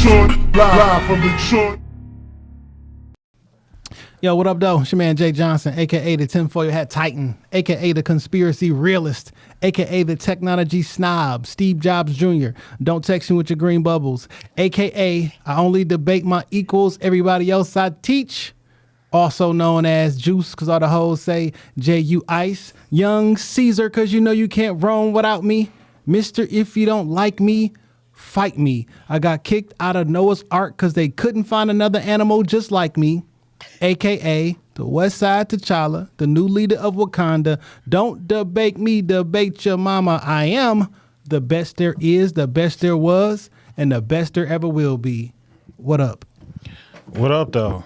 Detroit, live from Detroit. Yo, what up, though? It's your man, Jay Johnson, a.k.a. the tinfoil hat titan, a.k.a. the conspiracy realist, a.k.a. the technology snob, Steve Jobs Jr. Don't text me with your green bubbles, a.k.a. I only debate my equals, everybody else I teach, also known as Juice, because all the hoes say J.U. Ice, Young Caesar, because you know you can't roam without me, Mr. If you don't like me, fight me. I got kicked out of Noah's Ark because they couldn't find another animal just like me. A.K.A. the West Side T'Challa, the new leader of Wakanda. Don't debate me, debate your mama. I am the best there is, the best there was, and the best there ever will be. What up? What up, though?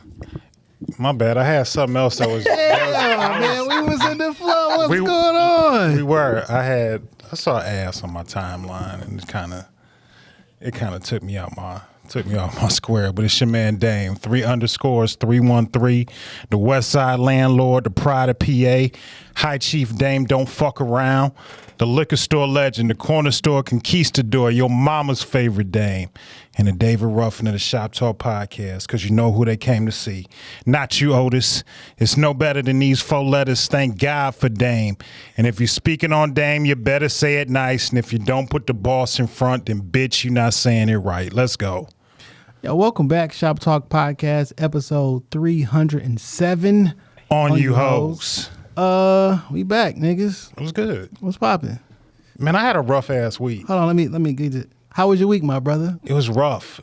My bad. I had something else that was... Man, we was in the flow. What's going on? We were. I saw ass on my timeline, and it kind of took me off my square. But it's your man Dame, 3_313, the West Side landlord, the pride of PA, High Chief Dame, don't fuck around, the liquor store legend, the corner store conquistador, your mama's favorite Dame, and the David Ruffin of the Shoptalk podcast, because you know who they came to see. Not you, Otis. It's no better than these 4 letters. Thank God for Dame. And if you're speaking on Dame, you better say it nice. And if you don't put the boss in front, then bitch, you're not saying it right. Let's go. Yo, welcome back, Shoptalk Podcast, episode 307. On you hoes. We back, niggas. It was good. What's popping? Man, I had a rough ass week. Hold on, let me get it. How was your week, my brother? It was rough.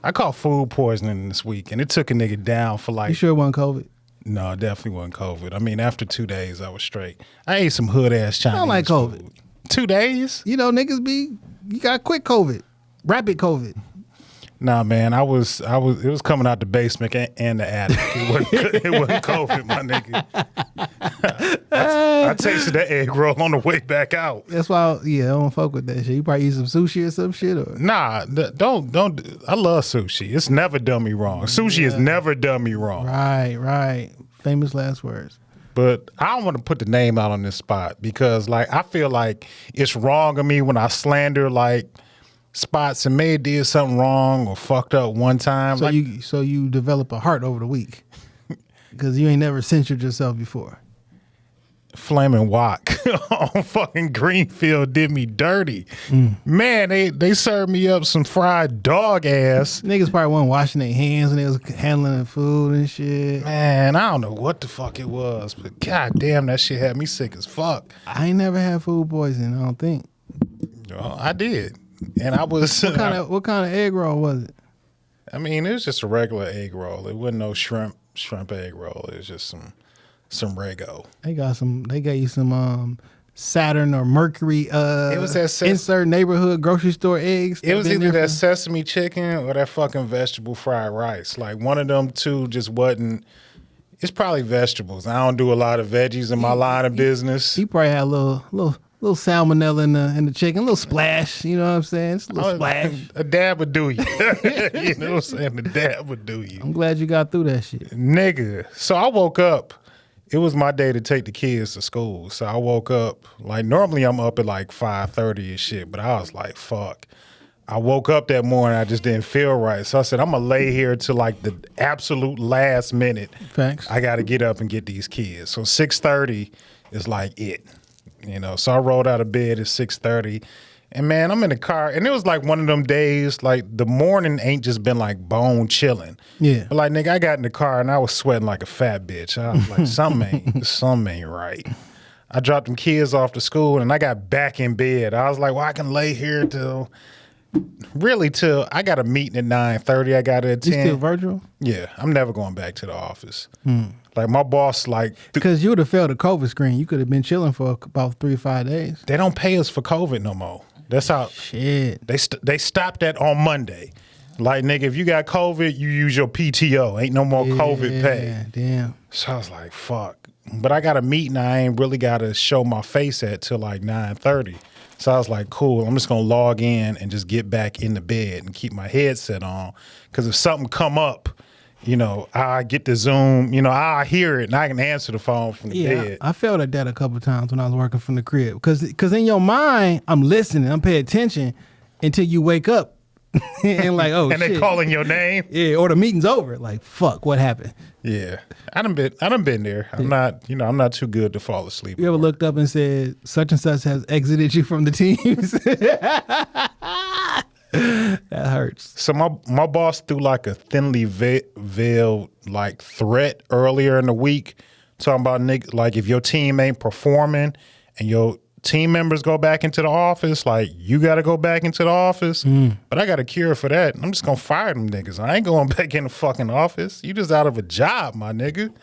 I caught food poisoning this week, and it took a nigga down for like... You sure it wasn't COVID? No, it definitely wasn't COVID. I mean, after 2 days, I was straight. I ate some hood-ass Chinese I don't like COVID. food. 2 days? You know, niggas you got quick COVID, rapid COVID. Nah, man, it was coming out the basement and the attic. It wasn't COVID, my nigga. I tasted that egg roll on the way back out. That's why, I don't fuck with that shit. You probably eat some sushi or some shit, or nah, don't. I love sushi. It's never done me wrong. Sushi has never done me wrong. Right. Famous last words. But I don't want to put the name out on this spot because, like, I feel like it's wrong of me when I slander like spots and may have did something wrong or fucked up one time. So you develop a heart over the week because you ain't never censored yourself before. Flaming Wok on fucking Greenfield did me dirty. Man, they served me up some fried dog ass. Niggas probably wasn't washing their hands when they was handling the food and shit. Man, I don't know what the fuck it was, but god damn, that shit had me sick as fuck. I ain't never had food poisoning, I don't think. Well, I did. And I was... What kind of egg roll was it? I mean, it was just a regular egg roll. It wasn't no shrimp egg roll. It was just some Rego. They gave you some Saturn or Mercury it was that insert neighborhood grocery store eggs. It was either that sesame chicken or that fucking vegetable fried rice. Like one of them two just wasn't. It's probably vegetables. I don't do a lot of veggies in my line of business. He probably had a little salmonella in the chicken, a little splash, you know what I'm saying? Just a little splash. A dab would do you. You know what I'm saying? A dab would do you. I'm glad you got through that shit. Nigga. So I woke up. It was my day to take the kids to school. So I woke up, like normally I'm up at like 5:30 and shit, but I was like, fuck. I woke up that morning, I just didn't feel right. So I said, I'm going to lay here till like the absolute last minute. Thanks. I got to get up and get these kids. So 6:30 is like it. You know, so I rolled out of bed at 6:30, and man, I'm in the car, and it was like one of them days, like the morning ain't just been like bone chilling. Yeah. But like, nigga, I got in the car and I was sweating like a fat bitch. I was like, something ain't right. I dropped them kids off to school, and I got back in bed. I was like, well, I can lay here till I got a meeting at 9:30. I got to attend. You still virtual? Yeah, I'm never going back to the office. Like my boss, like because you would have failed the COVID screen, you could have been chilling for about 3 or 5 days. They don't pay us for COVID no more. That's how shit. They stopped that on Monday. Like nigga, if you got COVID, you use your PTO. Ain't no more COVID pay. Damn. So I was like, fuck. But I got a meeting I ain't really got to show my face at till like 9:30. So I was like, cool, I'm just going to log in and just get back in the bed and keep my headset on. Because if something come up, you know, I get the Zoom, you know, I hear it and I can answer the phone from the bed. I felt at that a couple of times when I was working from the crib. Because in your mind, I'm listening, I'm paying attention until you wake up and like, oh, and shit. they calling your name. Yeah, or the meeting's over. Like, fuck, what happened? Yeah, I done been there. I'm not too good to fall asleep. You ever looked up and said such and such has exited you from the teams? That hurts. So my boss threw like a thinly veiled like threat earlier in the week, talking about like if your team ain't performing and your team members go back into the office, like you got to go back into the office. But I got a cure for that. I'm just gonna fire them niggas. I ain't going back in the fucking office. You just out of a job, my nigga.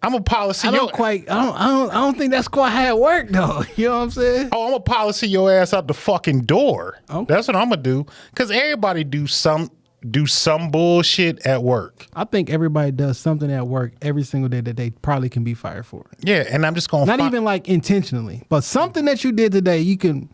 I'm a policy. I don't think that's quite how it worked though. You know what I'm saying? Oh, I'm gonna policy your ass out the fucking door. Okay. That's what I'm gonna do. Cause everybody do some bullshit at work. I think everybody does something at work every single day that they probably can be fired for. Yeah, and I'm just gonna Not even like intentionally, but something that you did today, you can,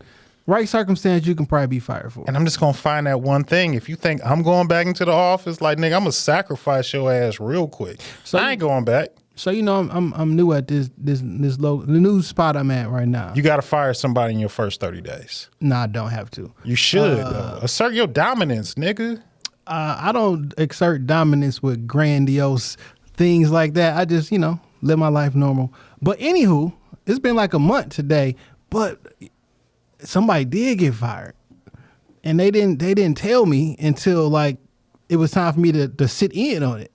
right circumstance, you can probably be fired for. And I'm just gonna find that one thing. If you think I'm going back into the office, like nigga, I'm gonna sacrifice your ass real quick. So I ain't going back. So you know, I'm new at the new spot I'm at right now. You got to fire somebody in your first 30 days. Nah, I don't have to. You should though. Assert your dominance, nigga. I don't exert dominance with grandiose things like that. I just, live my life normal. But anywho, it's been like a month today, but somebody did get fired. And they didn't tell me until like it was time for me to sit in on it.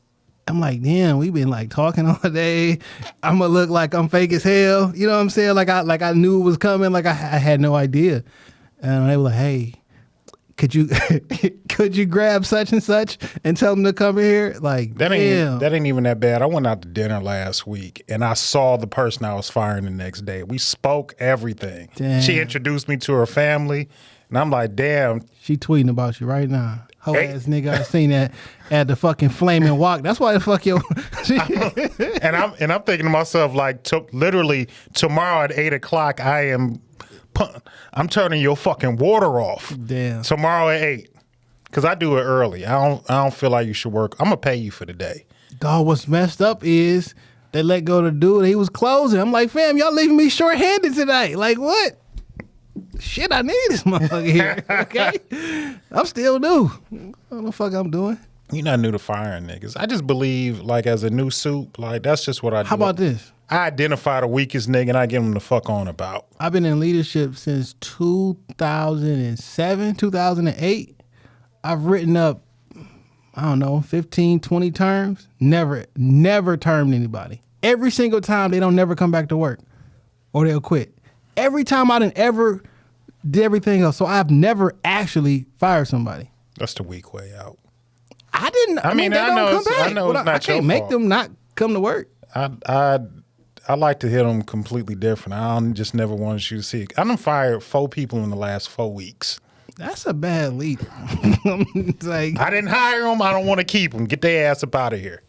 I'm like, damn, we've been like talking all day. I'm gonna look like I'm fake as hell. You know what I'm saying? Like I knew it was coming. Like I had no idea. And they were like, hey, could you grab such and such and tell them to come here? Like that ain't even that bad. I went out to dinner last week and I saw the person I was firing the next day. We spoke everything. Damn. She introduced me to her family, and I'm like, damn. She tweeting about you right now. Whole ass nigga, I seen that at the fucking Flaming Walk. That's why the fuck yo. and I'm thinking to myself like, literally tomorrow at 8:00, I'm turning your fucking water off. Damn. Tomorrow at 8, because I do it early. I don't feel like you should work. I'm gonna pay you for the day. Dog, what's messed up is they let go of the dude. He was closing. I'm like, fam, y'all leaving me short-handed tonight. Like what? Shit, I need this motherfucker here. Okay, I'm still new. I don't know the fuck I'm doing. You're not new to firing niggas. I just believe, like, as a new soup, like, that's just what I do. How about this? I identify the weakest nigga and I get him the fuck on about. I've been in leadership since 2007, 2008. I've written up, I don't know, 15, 20 terms. Never termed anybody. Every single time they don't never come back to work or they'll quit. Every time I didn't ever did everything else. So I've never actually fired somebody. That's the weak way out. I didn't. I mean, they don't come back. I know it's not I can't make them not come to work. I like to hit them completely different. I don't just never wanted you to see it. I done fired 4 people in the last 4 weeks. That's a bad leader. Like, I didn't hire them. I don't want to keep them. Get their ass up out of here.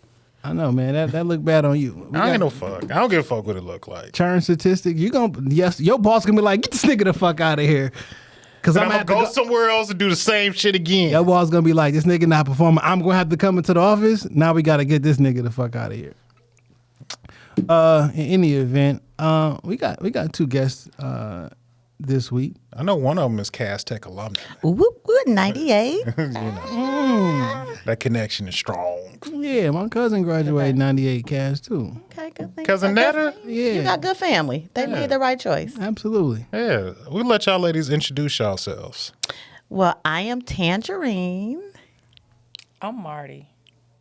I know, man. That look bad on you. I ain't no fuck. I don't give a fuck what it look like. Churn statistic. Your boss gonna be like, get this nigga the fuck out of here. Cause I'm gonna go somewhere else and do the same shit again. Your boss gonna be like, this nigga not performing. I'm gonna have to come into the office. Now we gotta get this nigga the fuck out of here. In any event, we got 2 guests this week. I know one of them is Cast Tech alumni. Whoop, whoop, 98. That connection is strong. Yeah, my cousin graduated 98 Cast too. Okay, good thing. Cousin Netta? Yeah. You got good family. They made the right choice. Absolutely. Yeah, we'll let y'all ladies introduce yourselves. Well, I am Tangerine, I'm Marty.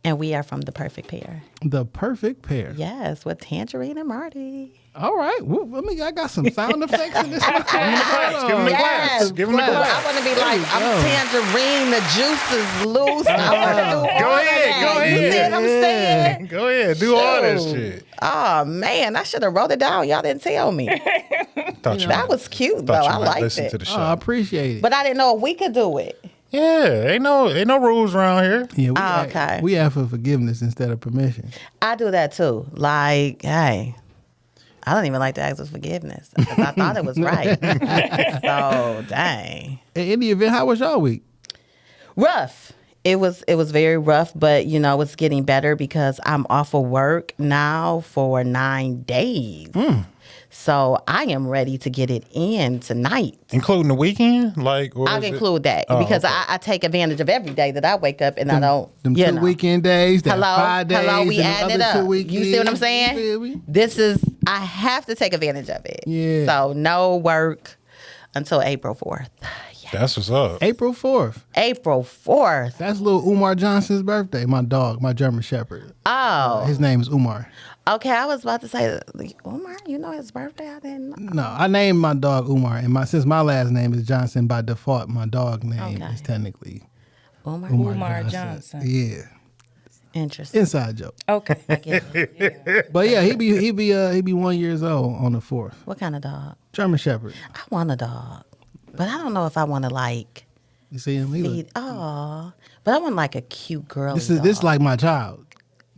and we are from The Perfect Pair. The Perfect Pair. Yes, with Tangerine and Marty. All right. Well, I got some sound effects in this one. Give him the claps. Give him the I claps. want to be like, I'm Tangerine, the juice is loose. I want to do Go all ahead, of go that. ahead. You see what I'm saying? Go ahead, do all this Shoot. shit. Oh, man, I should have wrote it down. Y'all didn't tell me. That was cute, though. I liked listen it. to the show. I appreciate it. But I didn't know if we could do it. Yeah, ain't no rules around here. Yeah, okay. We ask for forgiveness instead of permission. I do that too. Like, hey, I don't even like to ask for forgiveness because I thought it was right. So, dang. In any event, how was y'all week? Rough. It was very rough, but it's getting better because I'm off of work now for 9 days. So I am ready to get it in tonight. Including the weekend? Like, or I'll is it- include that Oh, because okay. I take advantage of every day that I wake up and I don't. Them you 2 know. weekend days, that 5 days, Hello, we and them adding it other 2 up. weekends. You see what I'm You feel saying? me? This is I have to take advantage of it. Yeah. So no work until April 4th. That's what's up. April 4th. April 4th. That's little Umar Johnson's birthday. My dog, my German Shepherd. Oh, His name is Umar. okay. I was about to say, Umar, you know his birthday? I didn't know. No, I named my dog Umar, and since my last name is Johnson by default, my dog name Okay. is technically Umar. Umar Johnson. Yeah, Interesting. inside joke. Okay. I get it. Yeah. But yeah, he be 1 year old on the 4th. What kind of dog? German Shepherd. I want a dog, but I don't know if I want to like You see him? He look- feed. Oh, but I want like a cute girl. this is like my child.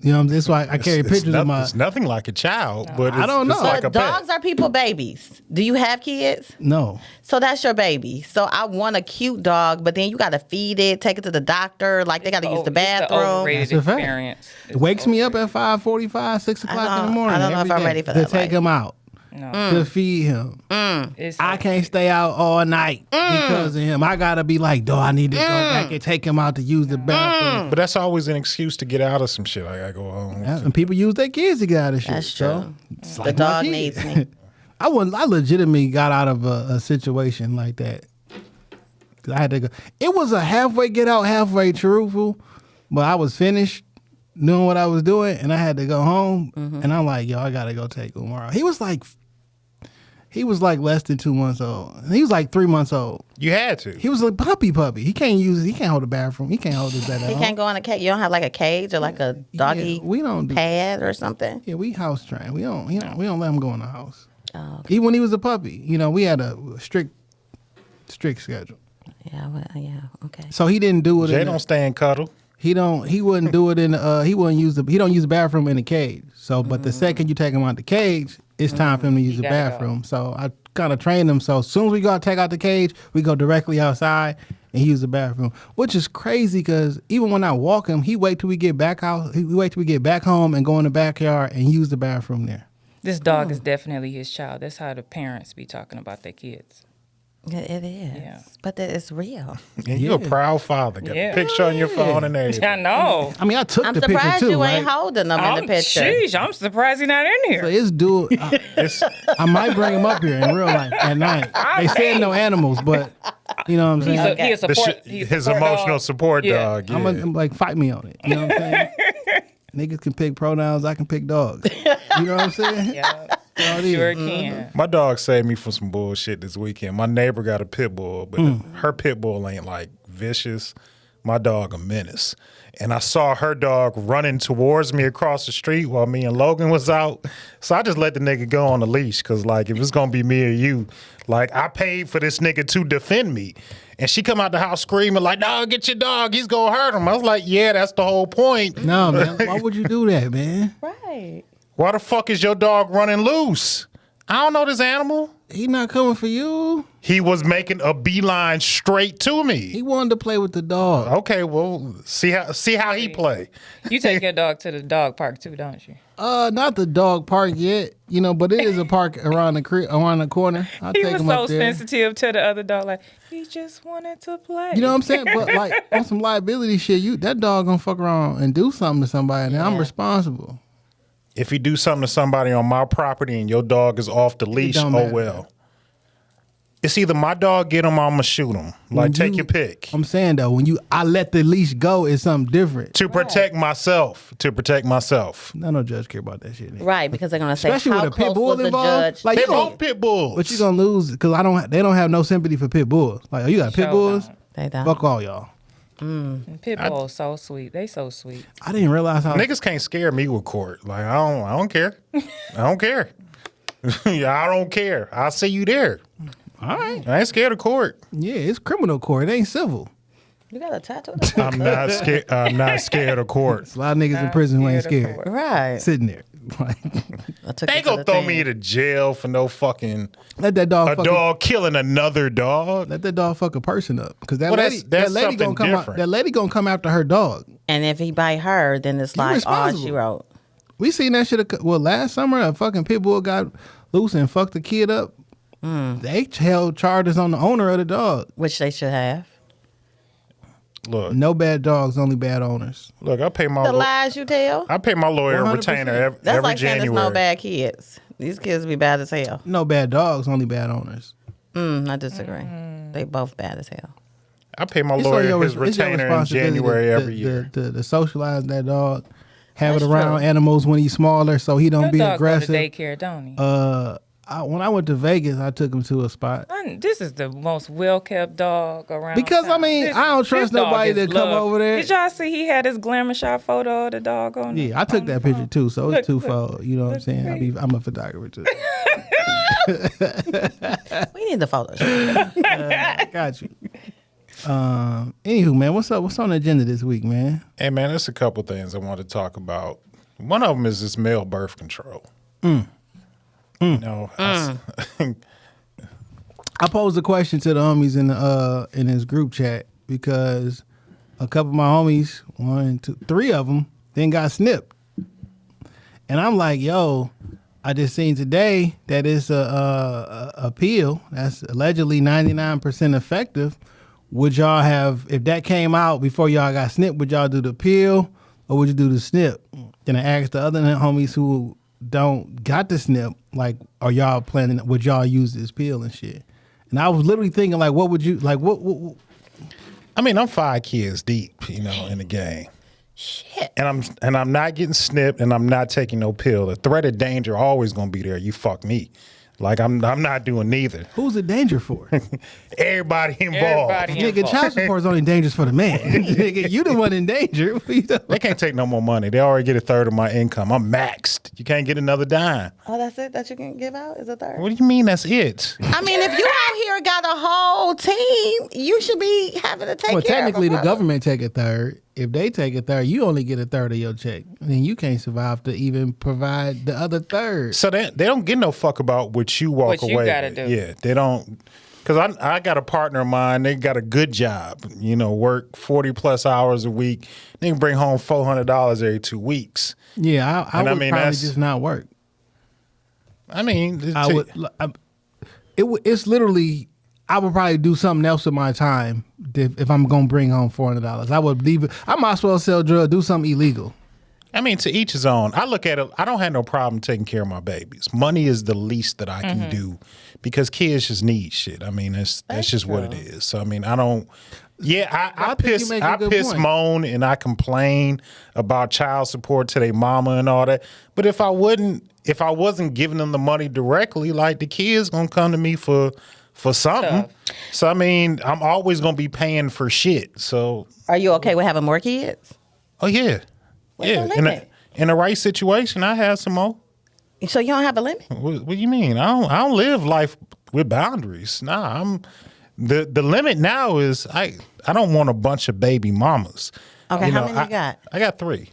You know, this is why I carry pictures of my. It's nothing like a child, but I don't it's know. like But a pet. dogs are people babies. Do you have kids? No, So that's your baby. So I want a cute dog, but then you got to feed it, take it to the doctor. Like they got to use the It's the bathroom. overrated That's a fact. experience. it wakes me up at 5:45, 6 o'clock in the morning. I don't know if every I'm day ready for to that take life. him out. No. To feed him. It's I can't stay out all night because of him. I gotta be like, I need to go back and take him out to use the bathroom. But that's always an excuse to get out of some shit. I gotta go home. Yeah, and people use their kids to get out of shit. That's so true. it's The like my dog kid. needs me. I legitimately got out of a situation like that. 'Cause I had to go. It was a halfway get out, halfway truthful, but I was finished doing what I was doing, and I had to go home. And I'm like, I gotta go take Umar out. He was like less than 2 months old. And he was like 3 months old. You had to. He was a puppy. He can't hold the bathroom. He can't hold his bed at He home. can't go in a cage. You don't have like a cage or like a doggy Yeah, we don't do. pad or something. Yeah, we house train. We don't let him go in the house. Oh, okay. Even when he was a puppy, we had a strict schedule. Yeah, well, yeah, okay. So he didn't do it. Jay in don't stay and cuddle. He wouldn't do it in. He don't use the bathroom in the cage. So, but the second you take him out the cage, it's time for him to use the gotta bathroom. So I kind of trained him. So as soon as we go take out the cage, we go directly outside and he use the bathroom, which is crazy because even when I walk him, he wait till we get back out. He wait till we get back home and go in the backyard and use the bathroom there. This dog is definitely his child. That's how the parents be talking about their kids. It is. Yeah. But it's real. And you're a proud father. Got Yeah. a picture on your phone and everything. I know. I mean, I took I'm the picture surprised too. you right? ain't holding them in the picture. Sheesh, I'm surprised he's not in So here. it's dual. I might bring him up here in real life at night. They said no animals, but you know what I'm saying. He a The support. shit- his emotional support Yeah. dog. Yeah. I'm like, fight me on it. You know what I'm saying? Niggas can pick pronouns. I can pick dogs. You know what I'm saying? Yeah, All it is. sure can. My dog saved me from some bullshit this weekend. My neighbor got a pit bull, but her pit bull ain't like vicious. My dog a menace. And I saw her dog running towards me across the street while me and Logan was out. So I just let the nigga go on the leash because, like, if it's going to be me or you, like, I paid for this nigga to defend me. And she come out the house screaming like, no, get your dog. He's going to hurt him. I was like, yeah, that's the whole point. No, man. Why would you do that, man? Right. Why the fuck is your dog running loose? I don't know this animal. He not coming for you. He was making a beeline straight to He me. wanted to play with the dog. Okay, well, see how he play. You take your dog to the dog park too, don't you? Not the dog park yet, but it is a park around the corner. I'll He take was him so up there. sensitive to the other dog. Like, he just wanted to play. You know what I'm saying? But like on some liability shit, that dog gonna fuck around and do something to somebody, and I'm responsible. If he do something to somebody on my property and your dog is off the leash, don't oh matter. well. It's either my dog get him or I'm gonna shoot him. Like, take your pick. I'm saying though, when I let the leash go, it's something different. To protect myself. To protect myself. No judge care about that shit. Nigga. Right, because they're gonna say Especially how with a pit close bull was the involved. judge. Like, They you gon- both pit bulls. But you gonna lose because they don't have no sympathy for pit bulls. Like, oh, you got pit Sure bulls? don't. They don't. Fuck all y'all. And pit bulls so sweet. They so sweet. I didn't realize how. Niggas can't scare me with court. Like, I don't care. I don't care. Yeah, I don't care. I'll see you there. All right. I ain't scared of court. Yeah, it's criminal court. It ain't civil. You got a tattoo? I'm not scared. I'm not scared of court. It's a lot of niggas in prison who ain't scared of scared. court. Right. Sitting there. Like, I took They you to gonna the throw thing. me to jail for no fucking let that dog a fuck dog killing another dog. let that dog fuck a person up. Because that Well, lady, that's that lady gonna something come out. different. That lady gonna come after her dog. And if he bite her, then it's like all responsible. she wrote. We seen that shit. Last summer, a fucking pit bull got loose and fucked the kid up, they held charges on the owner of the dog. Which they should have. Look, No bad dogs, only bad owners. I pay my The lies you tell. I pay my lawyer 100%. retainer That's every like saying January. there's no bad kids. These kids be bad as hell. No bad dogs, only bad owners. I disagree. They both bad as hell. I pay my It's lawyer on his it's your retainer in responsibility January every year. To socialize that dog, have That's it around true. animals when he's smaller, so he don't Your be dog aggressive. go to daycare, don't he? When I went to Vegas, I took him to a spot. This is the most well-kept dog around. Because, town. I don't trust this dog nobody is to come loved. over there. Did y'all see he had his glamour shot photo of the dog on? Yeah, I took that picture too, so it's Look, twofold. You know what I'm saying? I'm a photographer too. We need the photos. Got you. Anywho, man, what's up? What's on the agenda this week, man? Hey man, there's a couple things I want to talk about. One of them is this male birth control. You know, I posed a question to the homies in his group chat because a couple of my homies, 1, 2, 3 of them, then got snipped, and I'm like, yo, I just seen today that it's a pill that's allegedly 99% effective. Would y'all have, if that came out before y'all got snipped, would y'all do the pill or would you do the snip? Then I asked the other homies who don't got the snip, like, are y'all planning, would y'all use this pill and shit? And I was literally thinking, like, what would you, like, what I mean, I'm 5 kids deep, you know, in the game. Shit. And I'm not getting snipped and I'm not taking no pill. The threat of danger always gonna be there. You fuck me. Like I'm not doing neither. who's it danger for? Everybody involved. Everybody Nigga, involved. child support is only dangerous for the man. Nigga, you the one in danger. They can't take no more money. They already get a third of my income. I'm maxed. You can't get another dime. Oh, that's it that you can give out? Is a third? What do you mean that's it? I mean, if you out here got a whole team, you should be having to take Well, care technically, of the them. government take a third. If they take a third, you only get a third of your check. Then you can't survive to even provide the other third. So they don't give no fuck about what you walk What you away gotta with. do. Yeah, they don't. Because I got a partner of mine. They got a good job. You know, work 40 plus hours a week. They can bring home $400 every 2 weeks. Yeah, I And I would mean, probably that's- just not work. I mean, It's literally, I would probably do something else with my time if I'm gonna bring home $400. I would leave it. I might as well sell drugs, do something illegal. I mean, to each his own. I look at it, I don't have no problem taking care of my babies. Money is the least that I can do because kids just need shit. I mean, that's just what it is. So, I mean, I don't. Yeah, I think you make a good piss, point. moan, and I complain about child support to their mama and all that. But if I wasn't giving them the money directly, like the kids gonna come to me for something. Stuff. So I mean, I'm always gonna be paying for shit. So Are you okay with having more kids? oh yeah, What's yeah. the limit? In the right situation, I have some more. So you don't have a limit? What do you mean? I don't live life with boundaries. Nah, I'm the limit now is I don't want a bunch of baby mamas. Okay, how many you got? I got 3.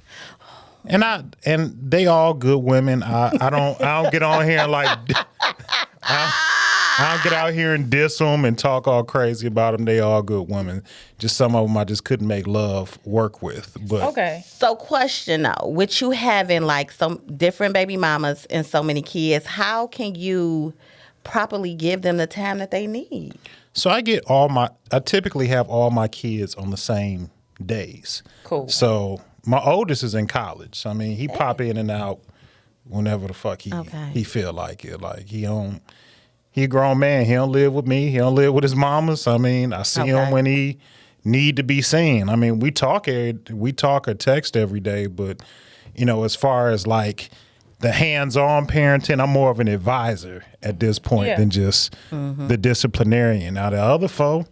And they all good women. I don't get on here and like I don't get out here and diss them and talk all crazy about them. They all good women. Just some of them I just couldn't make love work with. But Okay. So question though, with you having like some different baby mamas and so many kids, how can you properly give them the time that they need? So I typically have all my kids on the same days. Cool. So my oldest is in college. I mean, he pop in and out whenever the fuck he feel like it. Like he a grown man. He don't live with me. He don't live with his mamas. I mean, I see him when he need to be seen. I mean, we talk or text every day, but you know, as far as like the hands-on parenting, I'm more of an advisor at this point than just the disciplinarian. Now the other four,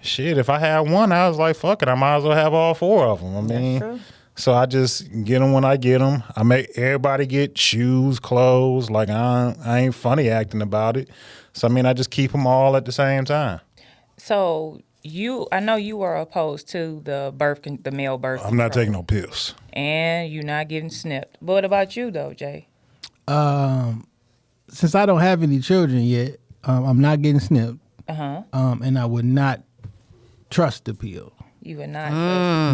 shit, if I had one, I was like, fuck it, I might as well have all 4 of them. I mean, so I just get them when I get them. I make everybody get shoes, clothes. Like I ain't funny acting about it. So I mean, I just keep them all at the same time. So I know you were opposed to the male birth. I'm not control. taking no pills. And you're not getting snipped. But what about you though, Jay? Since I don't have any children yet, I'm not getting snipped. And I would not trust the pill. You would not.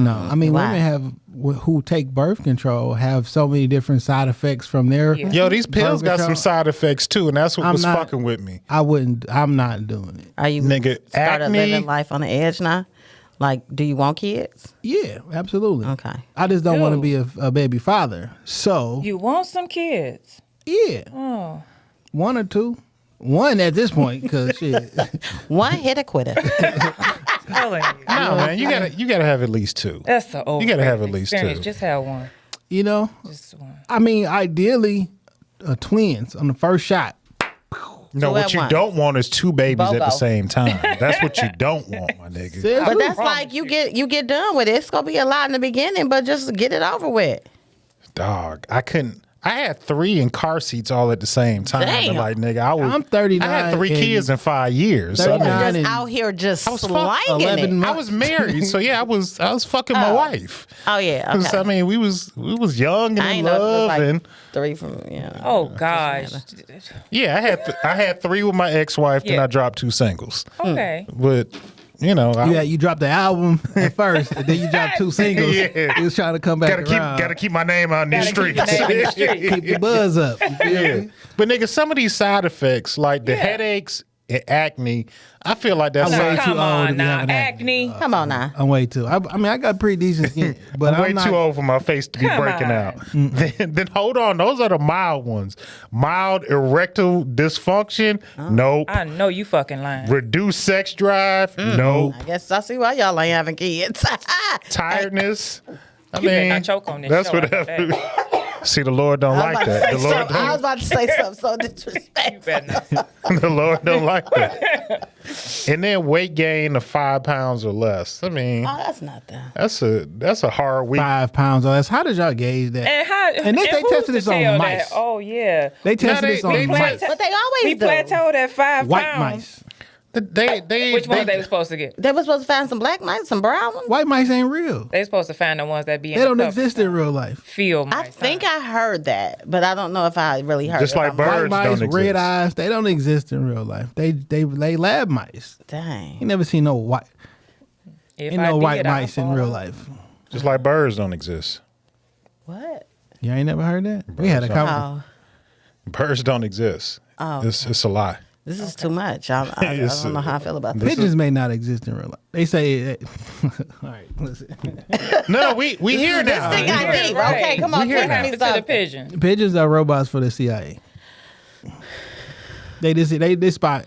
No, I mean Why? women who take birth control have so many different side effects from their. Yeah. Yo, these pills birth got control. some side effects too, and that's what I'm was not- fucking with me. I'm not doing it. Are you Nigga, started acne. living life on the edge now? Like, do you want kids? Yeah, absolutely. Okay. I just don't want to Dude. be a baby father. So You want some kids? yeah, Oh, 1 or 2. 1 at this point, because shit. One hit a quitter. telling you. No, man, you gotta have at least 2. That's the old. You gotta have at least experience. 2. Just have one. You know, Just one. I mean, ideally, twins on the first shot. No, Two what at you once. don't want is 2 babies at the Bogo. same time. That's what you don't want, my nigga. Seriously? But that's like you get done with it. It's gonna be a lot in the beginning, but just get it over with. Dog, I had 3 in car seats all at the same time. Damn. And like, nigga, I'm 39 I had 3 and- kids in 5 years. So, I, mean, 39 Just and- out here just I was slanging 11 it. months. I was married, so yeah, I was fucking my wife. Oh yeah. 'Cause, Okay. I mean, we was young and I in ain't know if it was love, like and 3 from Oh gosh. yeah, I had 3 with my ex-wife, then Yeah. I dropped 2 singles. Okay. But you know, You dropped the album at first, and then you dropped 2 singles. Yeah. You was trying to come back around. gotta keep my name out in these Gotta keep streets. your name in the street. keep the buzz up. You feel Yeah. me? But nigga, some of these side effects, like the headaches and acne, I feel like that's I'm Now, way like, too come old to on be now. having acne. Acne. Come on now. I'm way too. I mean, I got pretty decent skin, but I'm way I'm not. too old for my face to be Come breaking on. out. Then hold on, those are the mild ones. Mild erectile dysfunction, nope. I know you fucking lying. Reduced sex drive, nope. I guess I see why y'all ain't having kids. Tiredness. I You better mean, not choke on this that's show what after that. See, the Lord don't like that. The Lord I was don't, about to say something so You disrespectful. better not. the Lord don't like that. And then weight gain of 5 pounds or less. I mean, Oh, that's nothing. that's a hard week. 5 pounds or less. How did y'all gauge that? And how? And they who's tested to this on tell mice. That? Oh yeah. They tested they- this on they mice. But they always We do. plateaued at 5 White pounds. mice. Which ones they were supposed to get? They were supposed to find some black mice, some brown ones. White mice ain't real. They supposed to find the ones that be in They the don't cover. exist in real life. Field I mice. think I heard that, but I don't know if I really heard Just it. like I'm birds. White mice, don't red exist. eyes, they don't exist in real life. They lab mice. You Dang. never seen no white If ain't I no did, white I'd mice in fall real off. life. Just like birds don't exist. What? You ain't never heard that? We had a Birds conversation. Oh, Birds don't exist. Oh, It's a lie. this is too much. I It's, don't know how I feel about this this. Pigeons may not exist in real life. They say, all right, listen. No, we here now. thing got Right, deep. right. Okay, come on, We here take now. me To the something. pigeon. Pigeons are robots for the CIA. They spot.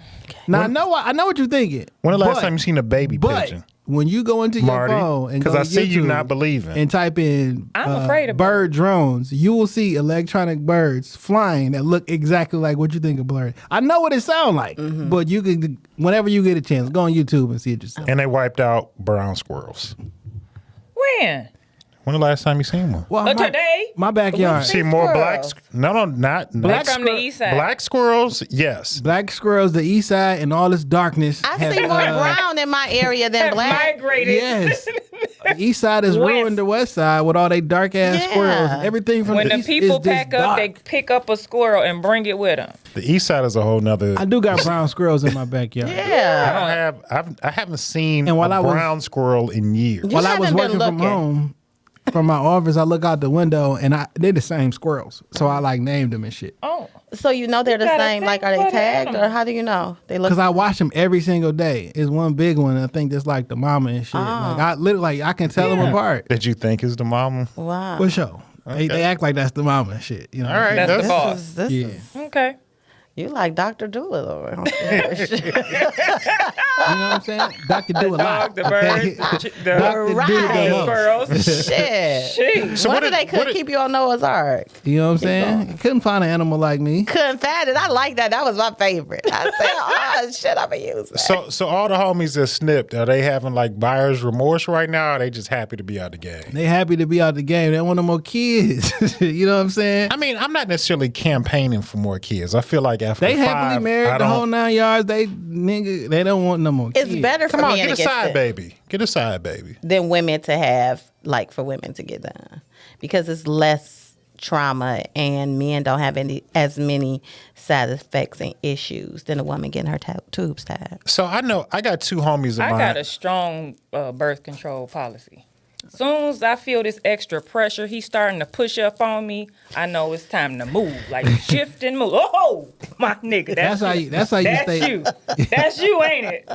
Now I know what you're thinking. When the last but- time you seen a baby But pigeon? when you go into your Marty, phone and 'cause go I to see you YouTube not believing. and type in I'm afraid of bird drones, you will see electronic birds flying that look exactly like what you think of bird. I know what it sounds like, but you can whenever you get a chance, go on YouTube and see it yourself. And they wiped out brown squirrels. When? When the last time you seen one? Well, Today? my backyard. See more black? squirrels. No, not Black From the east side. Black squirrels. Yes. Black squirrels, the east side, and all this darkness. I have, see more brown in my area than Have black. migrated. Yes. The east side is West. ruined the west side with all they dark ass Yeah. squirrels. Everything from When the the east people is just pack up, dark. they pick up a squirrel and bring it with them. The east side is a whole nother. I do got brown squirrels in my backyard. Yeah. I haven't seen And while a I was- brown squirrel in years. You While I was haven't working been from looking. home, from my office, I look out the window and they're the same squirrels. So I like named them and shit. Oh. So you know they're the gotta same. Like, are think they for the tagged animal. or how do you know they look? Because I watch them every single day. It's one big one. I think that's like the mama and shit. Like I literally, I can tell them apart. That you think is the mama? Wow. For sure. They act like that's the mama and shit. You know. All right, That's the that's, boss. This Yeah. is Okay. you like Dr. Doolittle. You know what I'm saying? Dr. Do a lot. Dog, the birds, the Dr. Right. Do the most. squirrels. Shit. Jeez. So Wonder what they is- could what is- keep you on Noah's Ark. You know what I'm saying? Couldn't find an animal like me. Couldn't find it. I like that. That was my favorite. I said, oh shit, I'm gonna use that. So all the homies that snipped, are they having like buyer's remorse right now? Or are they just happy to be out the game? They happy to be out the game. They want no more kids. You know what I'm saying? I mean, I'm not necessarily campaigning for more kids. I feel like after They 5, happily I married the don't- whole 9 yards. They don't want no more It's kids. better for Come on, men get to a side sick baby. Get a side baby. than women to have, like for women to get done, because it's less trauma, and men don't have as many side effects and issues than a woman getting her tubes tied. So I know I got two homies of I mine. got a strong birth control policy. Soon as I feel this extra pressure, he's starting to push up on me. I know it's time to move, like shift and move. Oh, my nigga, that's you. That's how you stay. You. That's you, ain't it?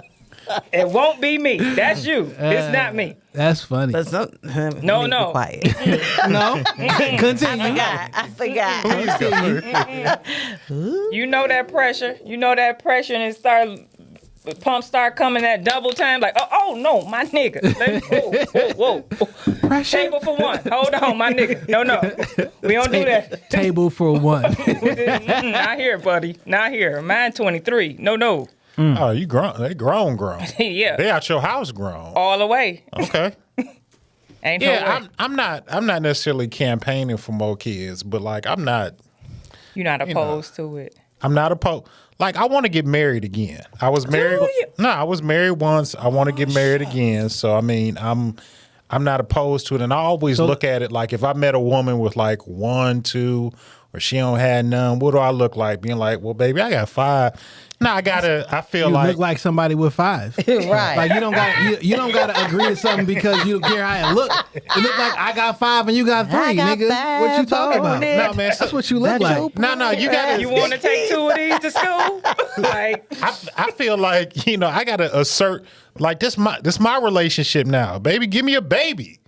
It won't be me. That's you. It's not me. That's funny. But No. Be quiet. No, continue. I forgot. You know that pressure. You know that pressure, and the pumps start coming at double time. Like, oh no, my nigga. Whoa. Pressure. Table for one. Hold on, my nigga. No. We don't do that. Table for one. Not here, buddy. Not here. Mine 23. No. Oh, you grown? They grown. Yeah. They out your house grown. All the way. Okay. Ain't no Yeah, way. I'm not necessarily campaigning for more kids, but like I'm not opposed to it. I'm not opposed. Like I want to get married again. I was married. you? No, I was married once. I want to get married again. So I mean, I'm not opposed to it. And I always look at it like if I met a woman with like 1, 2, or she don't have none, what do I look like? Being like, well, baby, I got 5. No, I feel You like look like somebody with 5. Right. Like you don't got to agree to something because you don't care how it look. It look like I got 5 and you got 3, I got nigga. 5 What you talking on about? it. No, man, That's what you look like. No, you got You want to take 2 of these to school? Like, I feel like I gotta assert like this my relationship now, baby. Give me a baby.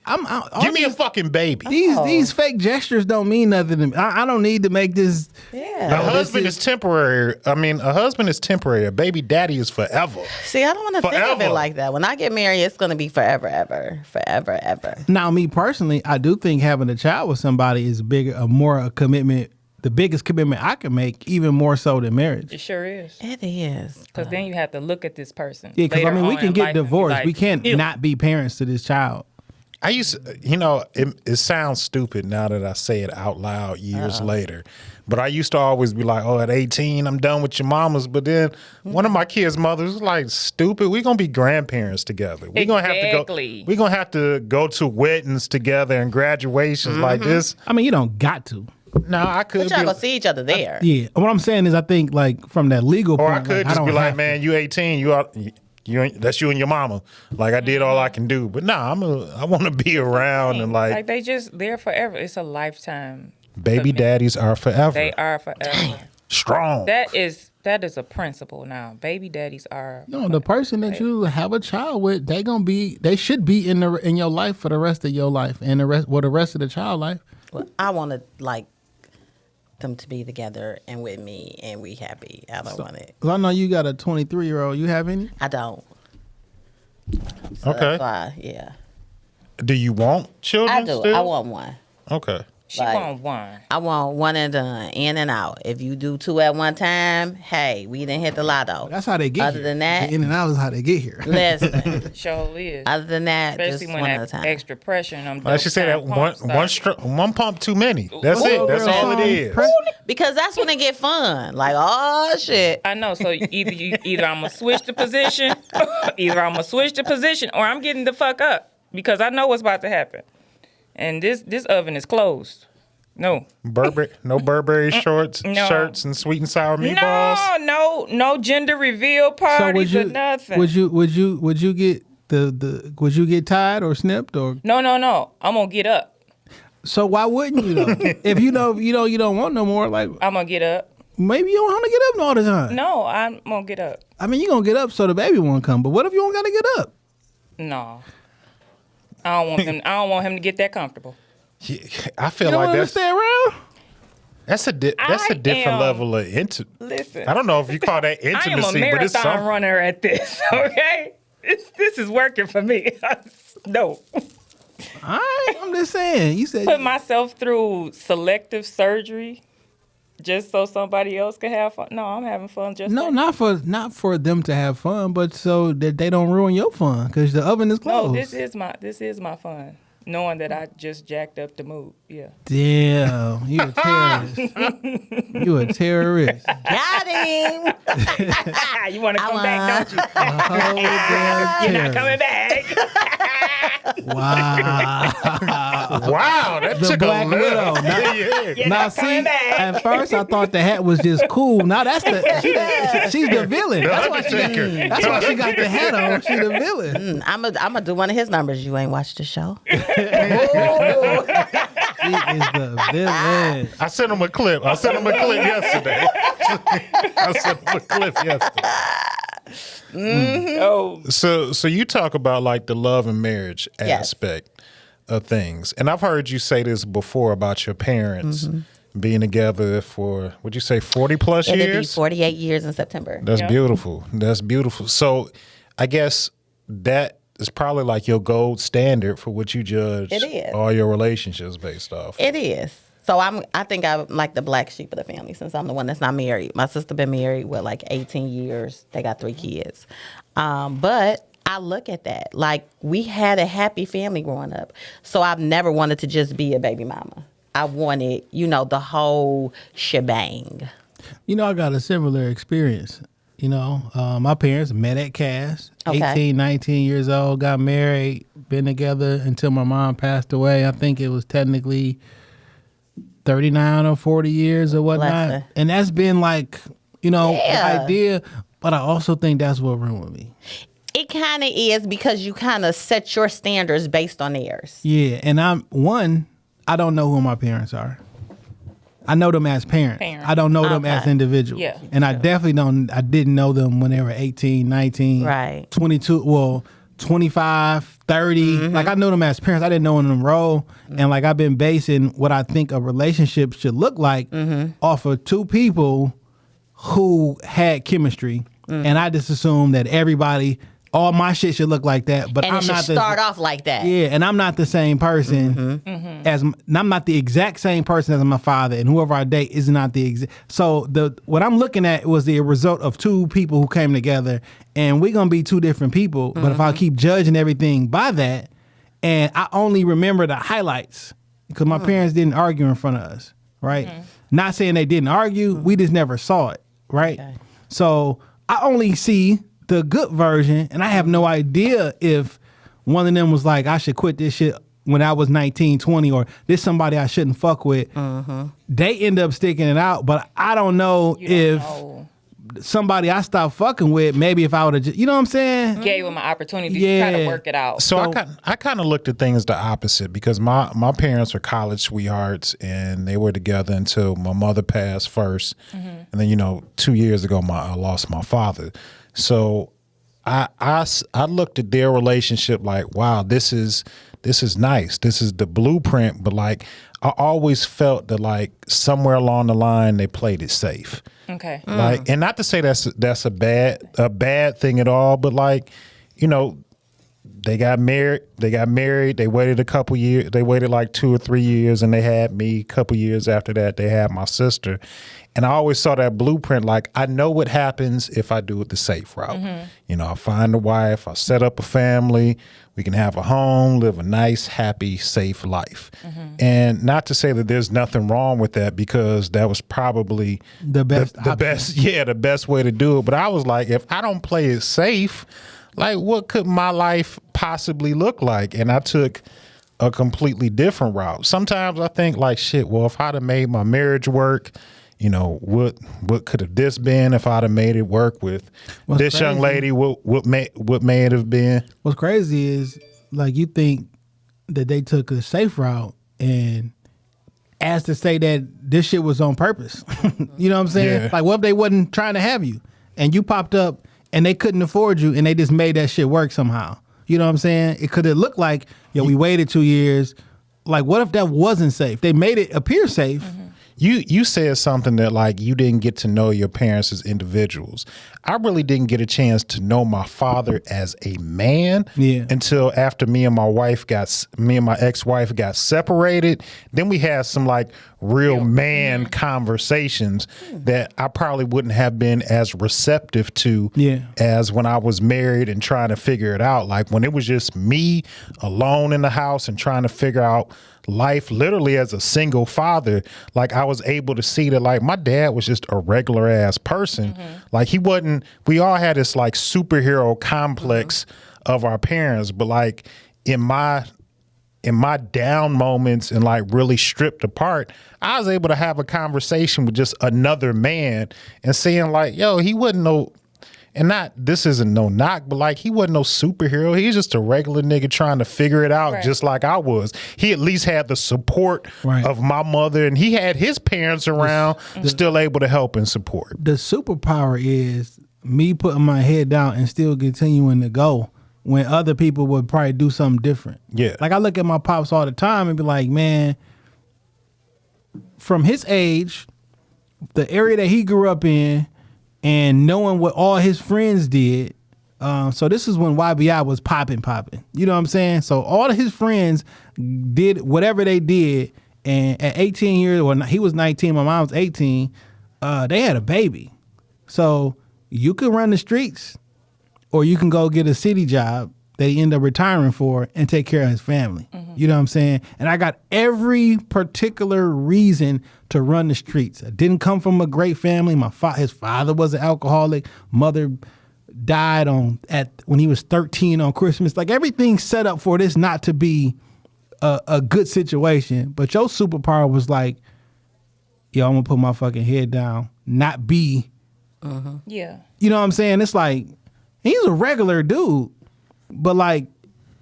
Give me a fucking baby. These fake gestures don't mean nothing to me. I don't need to make this. Yeah. A husband is temporary. I mean, a husband is temporary. A baby daddy is forever. See, I don't want to think of it Forever. like that. When I get married, it's going to be forever, ever. Now, me personally, I do think having a child with somebody is more a commitment. The biggest commitment I can make, even more so than marriage. it sure is. It is. Because then you have to look at this person. Yeah, because I later mean, we on can in get life and be divorced. like, We can't "Ew." not be parents to this child. I used to, it sounds stupid now that I say it out loud years later. But I used to always be like, oh, at 18, I'm done with your mamas. But then one of my kids' mothers was like, stupid, we're going to be grandparents together. We're going to have to go to weddings together and graduations like this. I mean, you don't got to. No, I could But y'all be going to see each other there. Yeah. What I'm saying is, I think like from that legal or point, I could like, just be like, have man, you 18, you ain't, that's you and your mama. Like I did all I can do. But nah, I want to be around and Like they just, they're forever. It's a lifetime. baby commitment. daddies are forever. They are forever. Strong. That is a principle now. Baby daddies are. No, the person that you have a child with, they should be in your life for the rest of your life and the rest of the child life. Well, I want to like them to be together and with me and we happy. I don't want it. Well, I know you got a 23-year-old. You have any? I don't. So Okay. That's why, yeah. Do you want children I do. still? I want one. Okay. She Like- want one. I want one and done, in and out. If you do 2 at one time, hey, we didn't hit the lotto. That's how they get Other here. than that- The in and out is how they get here. Listen, Sure is. other than that, Especially just when one at a that time. extra pressure and them. I should say that one pump too many. That's Ooh, it. That's girl. all it is. Because that's when it get fun. Like, oh shit. I know. So either I'm gonna switch the position, or I'm getting the fuck up because I know what's about to happen. And this oven is closed. No. No Burberry shorts, No. shirts, and sweet and sour meatballs. No gender reveal parties or nothing. Would you get would you get tied or snipped or? No. I'm gonna get up. So why wouldn't you though? If you don't want no more, like I'm gonna get up. maybe you don't want to get up all the time. No, I'm gonna get up. I mean, you gonna get up so the baby won't come. But what if you don't gotta get up? No. I don't want him to get that comfortable. Yeah, I feel You don't like want to that's stay around. a different am- level of intimacy. Listen. I don't know if you call that I am a intimacy, but it's marathon something. runner at this, okay? This is working for me. No. All right, I'm just saying. You said Put myself through selective surgery just so somebody else can have fun. No, I'm having fun just no, like not for them to have fun, but so that they don't ruin your fun because the oven is closed. No, this is my fun. Knowing that I just jacked up the mood. Yeah. Damn, you a terrorist. You a terrorist. Got him. You want to come back, don't you? A whole damn You're not terrorist. coming back. Wow. Wow, that The took Black a Widow. left. Now, You're now not see, coming back. at first I thought the hat was just cool. Now that's she's the villain. That's why she got the hat on. She's the villain. I'm gonna do one of his numbers. You ain't watched the show? She is the villain. I sent him a clip. Yesterday. Oh, So you talk about like the love and marriage Yes. aspect of things. And I've heard you say this before about your parents being together for, would you say 40 plus It'll be years? 48 years in September. That's Yeah. beautiful. That's beautiful. So I guess that is probably like your gold standard for what you judge It is. all your relationships based off. It is. So I think I'm like the black sheep of the family since I'm the one that's not married. My sister been married like 18 years. They got 3 kids. But I look at that like we had a happy family growing up. So I've never wanted to just be a baby mama. I wanted, the whole shebang. I got a similar experience. My parents met at Cass, Okay. 18, 19 years old, got married, been together until my mom passed away. I think it was technically 39 or 40 years or Bless whatnot. her. And that's been like, the Yeah. idea, but I also think that's what ruined me. It kind of is because you kind of set your standards based on theirs. Yeah, and I don't know who my parents are. I know them as parents. I don't know them as Okay. individuals. Yeah. And I definitely didn't know them when they were 18, 19, Right. 22, 25, 30. Like I know them as parents. I didn't know them role. And like I've been basing what I think a relationship should look like off of 2 people who had chemistry. And I just assumed that all my shit should look like that. But And I'm it should not start off like that. Yeah, and I'm not the same person and I'm not the exact same person as my father, and whoever I date is not the exact. So what I'm looking at was the result of 2 people who came together, and we're gonna be 2 different people. But if I keep judging everything by that, and I only remember the highlights because my parents didn't argue in front of us, right? Not saying they didn't argue, we just never saw it, right? Okay. So I only see the good version, and I have no idea if one of them was like, I should quit this shit when I was 19, 20, or this somebody I shouldn't fuck with. They end up sticking it out, but I don't know you don't if know. somebody I stopped fucking with, maybe if I would have just, you know what I'm saying? Gave him an opportunity to try to Yeah. work it out. So I kind of looked at things the opposite because my parents were college sweethearts and they were together until my mother passed first, and then 2 years ago I lost my father. So I looked at their relationship like, wow, this is nice. This is the blueprint. But like I always felt that like somewhere along the line they played it safe. Okay. Like, and not to say that's a bad thing at all, but like, they got married. They waited a couple years. They waited like 2 or 3 years, and they had me. A couple years after that, they had my sister. And I always saw that blueprint. Like I know what happens if I do it the safe route. I find a wife. I set up a family. We can have a home, live a nice, happy, safe life. And not to say that there's nothing wrong with that, because that was probably The best the option. best, the best way to do it. But I was like, if I don't play it safe, like what could my life possibly look like? And I took a completely different route. Sometimes I think like, shit, well, if I'd have made my marriage work, what could have this been if I'd have made it work with What's this young crazy- lady? What may it have been? What's crazy is like you think that they took a safe route and as to say that this shit was on purpose. You know what I'm saying? Yeah. Like what if they wasn't trying to have you and you popped up and they couldn't afford you and they just made that shit work somehow. You know what I'm saying? It could have looked like, we waited 2 years. Like what if that wasn't safe? They made it appear safe. You said something that like you didn't get to know your parents as individuals. I really didn't get a chance to know my father as a man until after me and my ex-wife got separated. Then we had some like real man conversations that I probably wouldn't have been as receptive to as when I was married and trying to figure it out. Like when it was just me alone in the house and trying to figure out life literally as a single father, like I was able to see that like my dad was just a regular ass person. Like he wasn't, we all had this like superhero complex of our parents, but like in my down moments and like really stripped apart, I was able to have a conversation with just another man and saying like, yo, he wasn't no, and not, this isn't no knock, but like he wasn't no superhero. He's just a regular nigga trying to figure it out just like I was. He at least had the support of my mother, and he had his parents around, still able to help and support. The superpower is me putting my head down and still continuing to go when other people would probably do something different. Yeah. Like I look at my pops all the time and be like, man, from his age, the area that he grew up in, and knowing what all his friends did. So this is when YBI was popping. You know what I'm saying? So all of his friends did whatever they did. And at 18 years, well, he was 19, my mom was 18, they had a baby. So you could run the streets or you can go get a city job that he ended up retiring for and take care of his family. You know what I'm saying? And I got every particular reason to run the streets. I didn't come from a great family. His father was an alcoholic. Mother died when he was 13 on Christmas. Like everything's set up for this not to be a good situation. But your superpower was like, yo, I'm gonna put my fucking head down, not be. Yeah. You know what I'm saying? It's like, he's a regular dude, but like,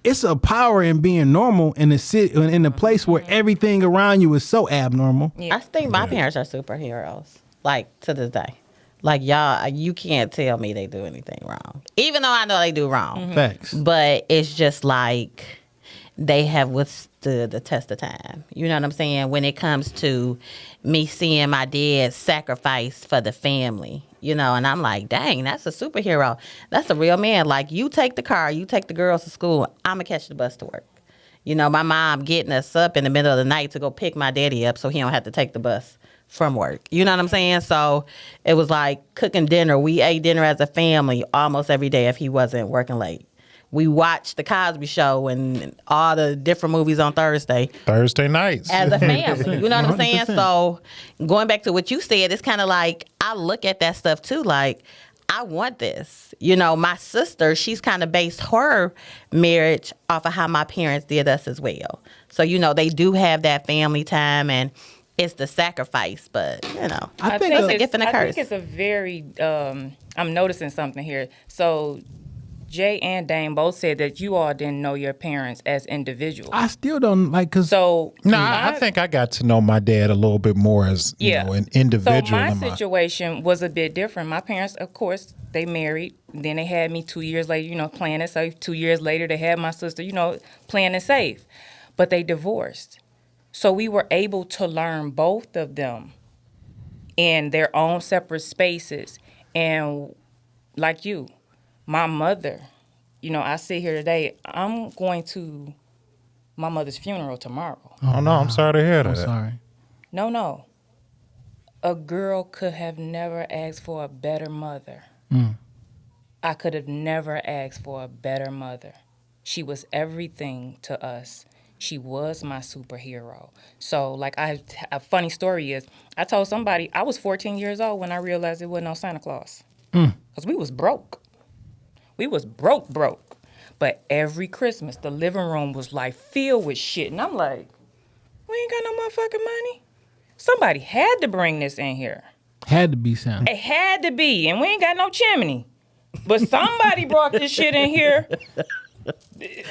it's a power in being normal in the city, in the place where everything around you is so abnormal. I think my parents are superheroes, like to this day. Like y'all, you can't tell me they do anything wrong, even though I know they do wrong. Facts. But it's just like they have withstood the test of time. You know what I'm saying? When it comes to me seeing my dad sacrifice for the family, you know, and I'm like, dang, that's a superhero. That's a real man. Like, you take the car, you take the girls to school, I'm going to catch the bus to work. You know, my mom getting us up in the middle of the night to go pick my daddy up so he don't have to take the bus from work. You know what I'm saying? So it was like cooking dinner. We ate dinner as a family almost every day if he wasn't working late. We watched The Cosby Show and all the different movies on Thursday nights as a family. You know what I'm saying? 100%. So going back to what you said, it's kind of like I look at that stuff too. Like, I want this. You know, my sister, she's kind of based her marriage off of how my parents did us as well. So, you know, they do have that family time and it's the sacrifice, but, you know, I think it's a gift and a I curse. think it's a very, I'm noticing something here. So Jay and Dane both said that you all didn't know your parents as individuals. I still don't like, cause So I think I got to know my dad a little bit more as you know, an individual. So my situation was a bit different. My parents, of course, they married. Then they had me 2 years later, you know, playing it safe. 2 years later, they had my sister, you know, playing it safe. But they divorced. So we were able to learn both of them in their own separate spaces. And like you, my mother, you know, I sit here today, I'm going to my mother's funeral tomorrow. Oh no, I'm sorry to hear that. I'm sorry. No. A girl could have never asked for a better mother. I could have never asked for a better mother. She was everything to us. She was my superhero. So, like, a funny story is, I told somebody I was 14 years old when I realized there wasn't no Santa Claus. Because we was broke. We was broke. But every Christmas, the living room was, like, filled with shit. And I'm like, we ain't got no motherfucking money. Somebody had to bring this in here. Had to be Santa. It had to be. And we ain't got no chimney. But somebody brought this shit in here.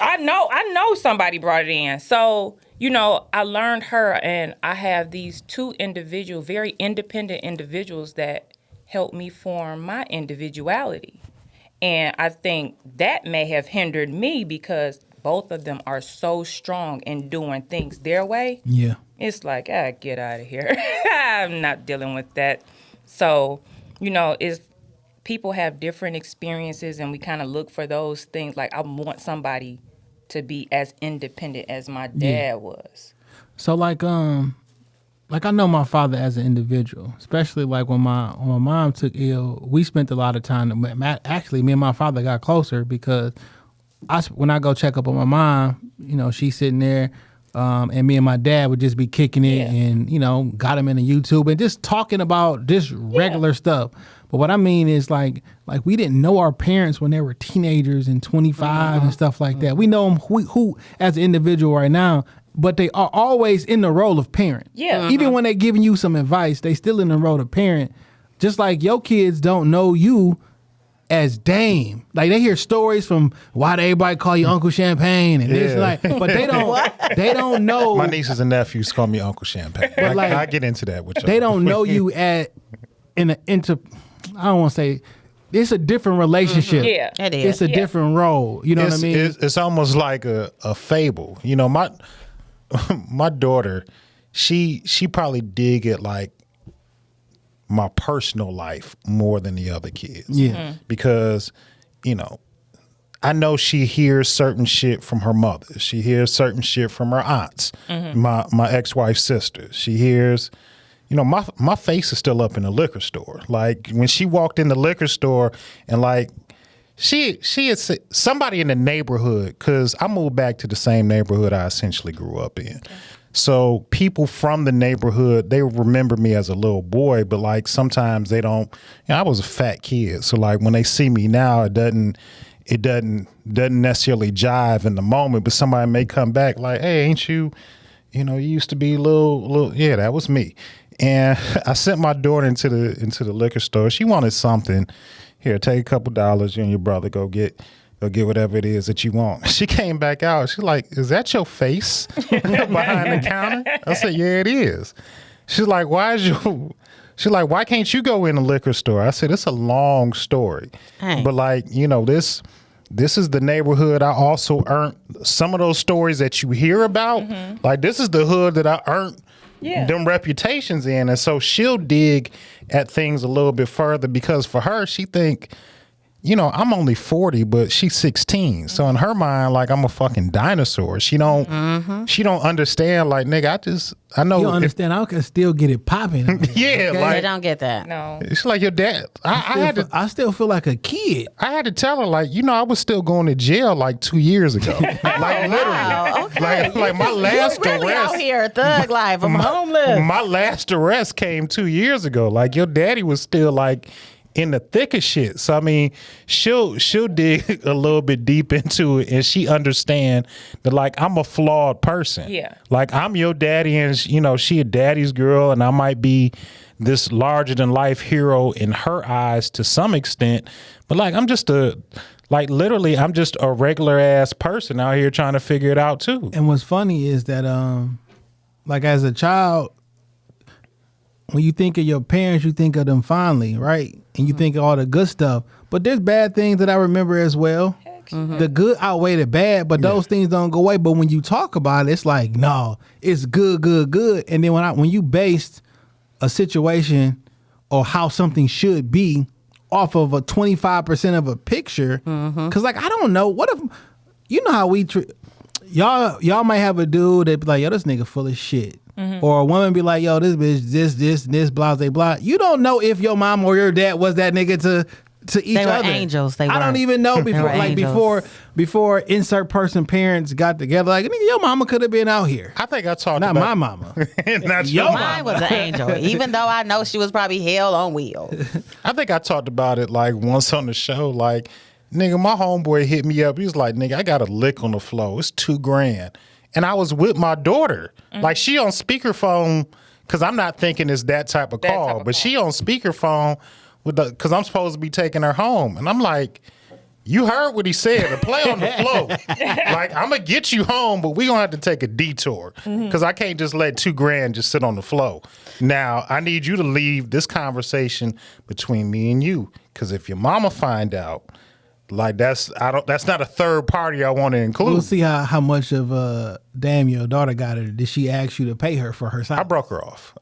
I know somebody brought it in. So, you know, I learned her, and I have these two individuals, very independent individuals that helped me form my individuality. And I think that may have hindered me because both of them are so strong in doing things their way. Yeah. It's like, get out of here. I'm not dealing with that. So, you know, people have different experiences, and we kind of look for those things. Like, I want somebody to be as independent as my dad was. So like I know my father as an individual, especially like when my mom took ill, we spent a lot of time. Actually, me and my father got closer because when I go check up on my mom, you know, she's sitting there, and me and my dad would just be kicking it and, you know, got him into YouTube and just talking about just regular stuff. But what I mean is like we didn't know our parents when they were teenagers and 25 and stuff like that. We know them who as an individual right now, but they are always in the role of parent. Yeah. Even when they're giving you some advice, they still in the role of parent. Just like your kids don't know you as Dame. Like they hear stories from why everybody call you Uncle Champagne and this, like, but they don't know. My nieces and nephews call me Uncle Champagne. like, I get into that with you. They don't know you I don't want to say, it's a different relationship. Yeah. It is. It's a different role. You know what I mean? It's almost like a fable. You know, my daughter, she probably dig at like my personal life more than the other kids. Yeah. Because, you know, I know she hears certain shit from her mother. She hears certain shit from her aunts, my ex-wife's sister. She hears, you know, my face is still up in the liquor store. Like when she walked in the liquor store and like she is somebody in the neighborhood, because I moved back to the same neighborhood I essentially grew up in. Okay. So people from the neighborhood, they remember me as a little boy, but like sometimes they don't. You know, I was a fat kid, so like when they see me now, it doesn't necessarily jive in the moment. But somebody may come back like, "Hey, ain't you? You know, you used to be little. Yeah, that was me." And I sent my daughter into the liquor store. She wanted something. Here, take a couple dollars. You and your brother go get whatever it is that you want. She came back out. She's like, "Is that your face behind the counter?" I said, "Yeah, it is." She's like, "Why can't you go in the liquor store?" I said, "It's a long story." Hey. But like, you know, this is the neighborhood I also earned some of those stories that you hear about. Like this is the hood that I earned them reputations in. And so she'll dig at things a little bit further because for her, she think, you know, I'm only 40, but she's 16. So in her mind, like I'm a fucking dinosaur. She don't understand. Like, nigga, I know. You don't understand? I can still get it popping. Yeah, They like don't get that. No. it's like your dad. I still feel like a kid. I had to tell her, like, you know, I was still going to jail like 2 years ago. Like literally. Wow, okay. Like my last You really arrest. out here, thug life. I'm homeless. My last arrest came 2 years ago. Like your daddy was still like in the thick of shit. So I mean, she'll dig a little bit deep into it, and she understand that like I'm a flawed person. Yeah. Like I'm your daddy, and you know she a daddy's girl, and I might be this larger than life hero in her eyes to some extent, but like I'm just literally I'm just a regular ass person out here trying to figure it out too. And what's funny is that like as a child, when you think of your parents, you think of them fondly, right? And you think of all the good stuff. But there's bad things that I remember as well. The good outweigh the bad, but those things don't go away. But when you talk about it, it's like, no, it's good, good, good. And then when you based a situation or how something should be off of a 25% of a picture, because like, I don't know, what if, you know how we treat, y'all might have a dude that be like, yo, this nigga full of shit. Or a woman be like, yo, this bitch, this, blah, blah, blah. You don't know if your mom or your dad was that nigga to each They were other. angels. I don't even know before insert person parents got together. Like, nigga, your mama could have been out here. I think I talked Not about my mama. Not Yo, your Mine mama. was an angel, even though I know she was probably hell on wheels. I think I talked about it like once on the show. Like, nigga, my homeboy hit me up. He was like, nigga, I got a lick on the floor. It's $2,000. And I was with my daughter. Like, she on speakerphone, because I'm not thinking it's that type of call, but she on speakerphone because I'm supposed to be taking her home. And I'm like, you heard what he said, to play on the floor. Like, I'm going to get you home, but we going to have to take a detour because I can't just let $2,000 just sit on the floor. Now, I need you to leave this conversation between me and you, because if your mama find out, like that's not a third party I want to include. We'll see how much of damn your daughter got her. Did she ask you to pay her for her side? I broke her off.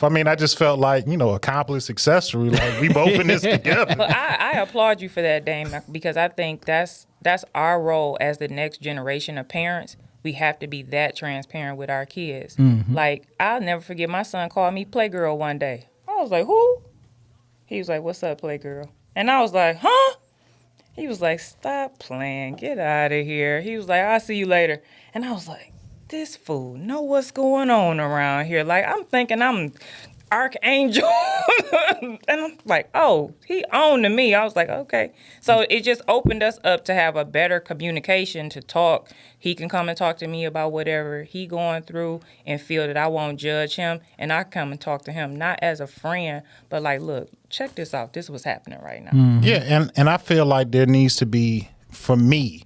I mean, I just felt like, you know, accomplice, accessory, like we both in this together. But I applaud you for that, Dame, because I think that's our role as the next generation of parents. We have to be that transparent with our kids. Like, I'll never forget my son called me Playgirl one day. I was like, who? He was like, what's up, Playgirl? And I was like, huh? He was like, stop playing. Get out of here. He was like, I'll see you later. And I was like, this fool know what's going on around here. Like, I'm thinking I'm archangel. And I'm like, oh, he owned to me. I was like, okay. So it just opened us up to have a better communication, to talk. He can come and talk to me about whatever he going through and feel that I won't judge him. And I come and talk to him, not as a friend, but like, look, check this out. This is what's happening right now. Yeah, and I feel like there needs to be, for me,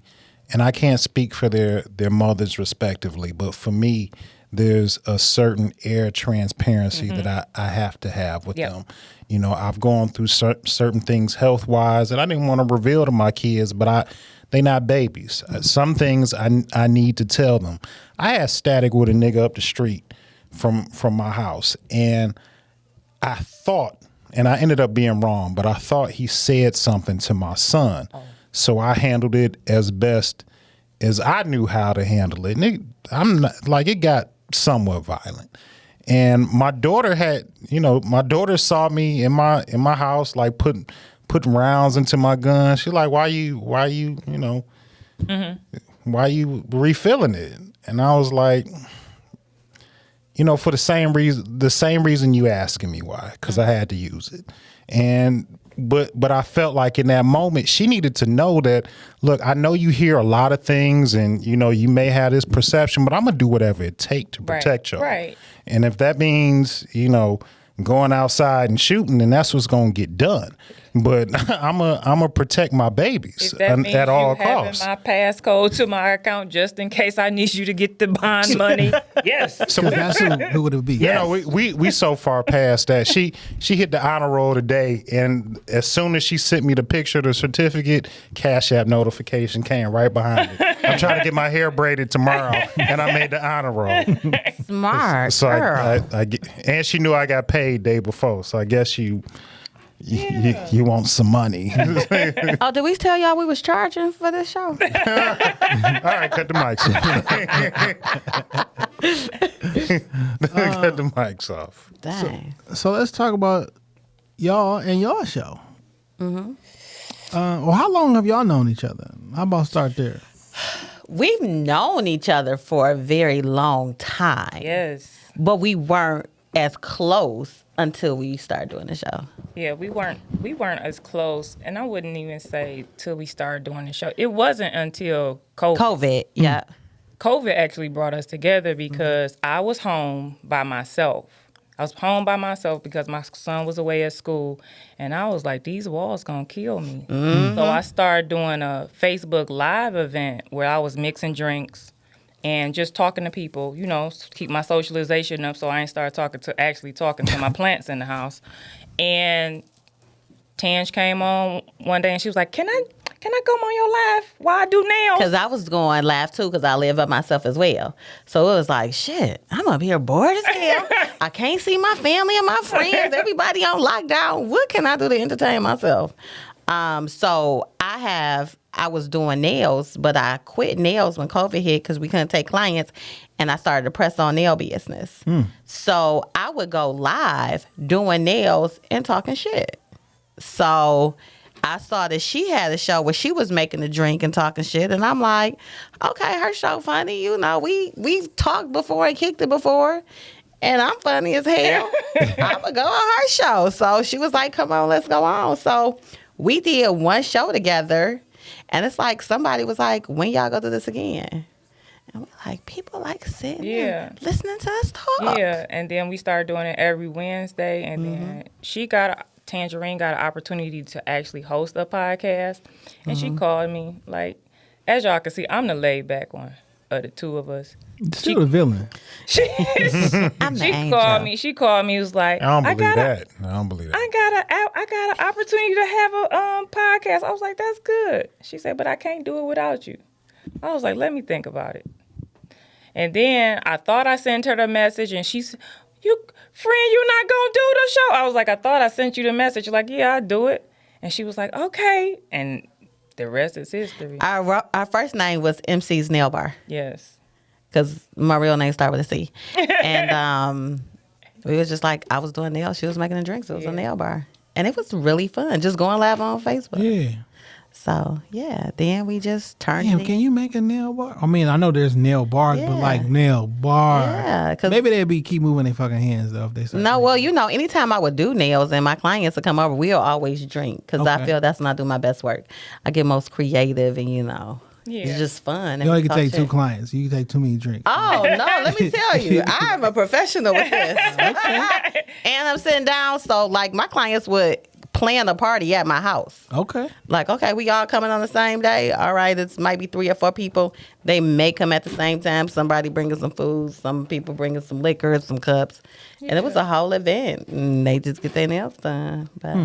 and I can't speak for their mothers respectively, but for me, there's a certain air transparency that I have to have with them. You know, I've gone through certain things health-wise that I didn't want to reveal to my kids, but they not babies. Some things I need to tell them. I had static with a nigga up the street from my house, and I thought, and I ended up being wrong, but I thought he said something to my son. So I handled it as best as I knew how to handle it. And it got somewhat violent. And my daughter saw me in my house, like putting rounds into my gun. She's like, why you refilling it? And I was like, for the same reason you asking me why, because I had to use it. But I felt like in that moment, she needed to know that, look, I know you hear a lot of things and, you may have this perception, but I'm going to do whatever it takes to protect you. Right. And if that means, going outside and shooting, then that's what's going to get done. But I'm a protect my babies at all costs. Having my passcode to my account just in case I need you to get the bond money. Yes. So that's who would it be? We so far past that. She hit the honor roll today, and as soon as she sent me the picture of the certificate, Cash App notification came right behind it. I'm trying to get my hair braided tomorrow, and I made the honor roll. Smart. So girl. and she knew I got paid day before, so I guess you want some money. Oh, did we tell y'all we was charging for this show? All right, cut the mics off. Cut the mics off. Dang. So let's talk about y'all and your show. Well, how long have y'all known each other? How about start there? We've known each other for a very long time. Yes. But we weren't as close until we started doing the show. Yeah, we weren't as close, and I wouldn't even say till we started doing the show. It wasn't until COVID. Yeah. COVID actually brought us together because I was home by myself. I was home by myself because my son was away at school, and I was like, these walls gonna kill me. So I started doing a Facebook Live event where I was mixing drinks and just talking to people, keep my socialization up so I ain't start talking to my plants in the house. And Tange came on one day and she was like, can I come on your live while I do nails? Because I was going live too because I live by myself as well. So it was like, shit, I'm up here bored as hell. I can't see my family and my friends. Everybody on lockdown. What can I do to entertain myself? So I was doing nails, but I quit nails when COVID hit because we couldn't take clients, and I started to press on nail business. So I would go live doing nails and talking shit. So I saw that she had a show where she was making a drink and talking shit, and I'm like, okay, her show funny. We've talked before and kicked it before, and I'm funny as hell. I'm going to go on her show. So she was like, come on, let's go on. So we did one show together, and it's like somebody was like, when y'all go do this again? And we're like, people like sitting and listening to us talk. Yeah, and then we started doing it every Wednesday, and then Tangerine got an opportunity to actually host a podcast, and she called me. Like, as y'all can see, I'm the laid back one of the two of us. Still a villain. I'm the angel. She called me. Was like, I don't believe that. I got an opportunity to have a podcast. I was like, that's good. She said, but I can't do it without you. I was like, let me think about it. And then I thought I sent her the message, and she said, you're not going to do the show? I was like, I thought I sent you the message. Like, yeah, I'll do it. And she was like, okay. And the rest is history. Our first name was MC's Nail Bar. Yes. Because my real name started with a C. And we was just like, I was doing nails. She was making the drinks. It was a nail bar. And it was really fun, just going live on Facebook. Yeah. So yeah, then we just turned Damn, it can in. you make a nail bar? I mean, I know there's nail bars, but Yeah. like nail bar. Yeah, 'cause- maybe they'd be keep moving their fucking hands though if they start. No, well, anytime I would do nails and my clients would come over, we'll always drink because I Okay. feel that's when I do my best work. I get most creative and Yeah. it's just fun. you only can talk take 2 shit. clients. You can take too many drinks. Oh no, let me tell you, I'm a professional with this. And I'm sitting down, so like my clients would plan a party at my house. Okay. Like, okay, we all coming on the same day. All right, it's might be 3 or 4 people. They may come at the same time. Somebody bringing some food. Some people bringing some liquor, some cups. And it was a whole event. And they just get their nails done. But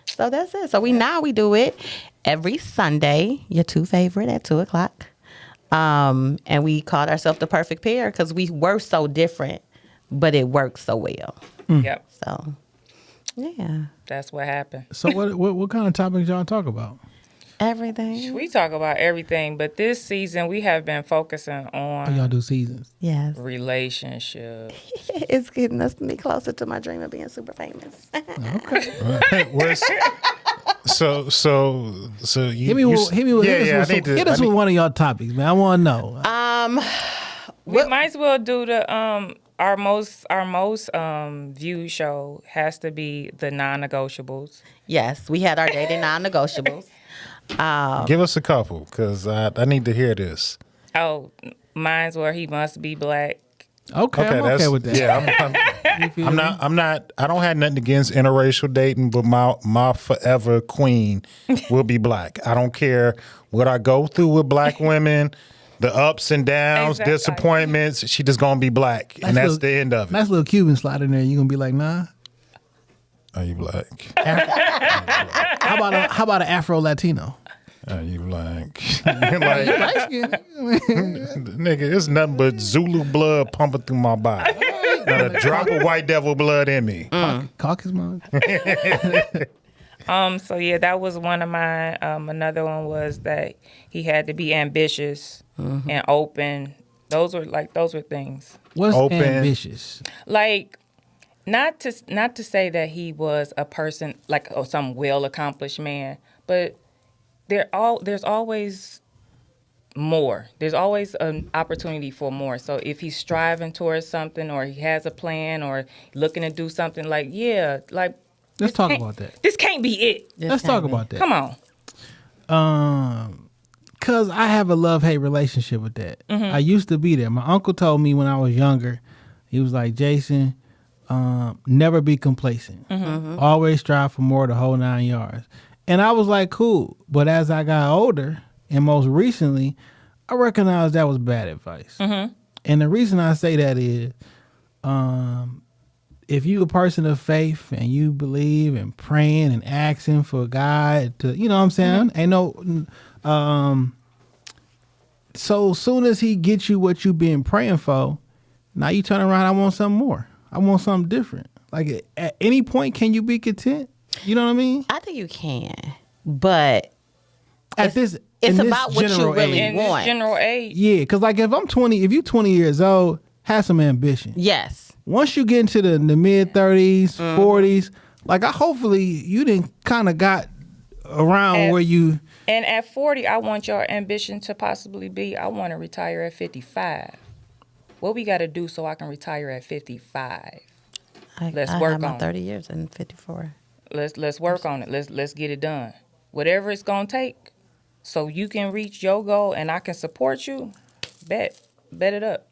so that's it. So we do it every Sunday, your 2 favorite at 2:00. And we called ourselves the perfect pair because we were so different, but it worked so well. Yep. So yeah, That's what happened. So what kind of topics y'all talk about? everything. We talk about everything, but this season we have been focusing Oh, on y'all do seasons. Yes. relationships. It's getting us me closer to my dream of being super famous. Where's, so you Hit me with hit us with one of y'all topics, man. I want to know. We might as well do the our most viewed show has to be the non-negotiables. Yes, we had our dating non-negotiables. Give us a couple, because I need to hear this. Oh, mine's where he must be black. Okay, I'm okay with that. Yeah, I'm not. I don't have nothing against interracial dating, but my forever queen will be black. I don't care what I go through with black women, the ups and downs, Exactly. disappointments. She just gonna be black, and that's the end of it. Nice little Cuban slide in there. You gonna be like, nah. Are you black? How about an Afro Latino? Are you black? Like, nigga, it's nothing but Zulu blood pumping through my body. Not a drop of white devil blood in me. Caucus mode. So yeah, that was one of mine. Another one was that he had to be ambitious and open. Those were things. What's Open. ambitious? Like not to say that he was a person like some well accomplished man, but there's always more. There's always an opportunity for more. So if he's striving towards something or he has a plan or looking to do something, like Let's talk about that. This can't be it. Let's talk about that. Come on. Cause I have a love-hate relationship with that. I used to be there. My uncle told me when I was younger, he was like, Jason, never be complacent. Always strive for more, the whole 9 yards. And I was like, cool. But as I got older, and most recently, I recognized that was bad advice. And the reason I say that is, if you a person of faith and you believe in praying and asking for God to, you know what I'm saying? Ain't no, so soon as he gets you what you been praying for, now you turn around, I want something more. I want something different. Like at any point, can you be content? You know what I mean? I think you can, but At this, it's in about this what you general really age. In want. this general age. Yeah, because like if you 20 years old, have some ambition. Yes. Once you get into the mid 30s, 40s, like hopefully you didn't kind of got around where you. And at 40, I want your ambition to possibly be, I want to retire at 55. What we got to do so I can retire at 55? Let's I work have my on it. 30 years and 54. Let's work on it. Let's get it done. Whatever it's gonna take, so you can reach your goal and I can support you. Bet it up.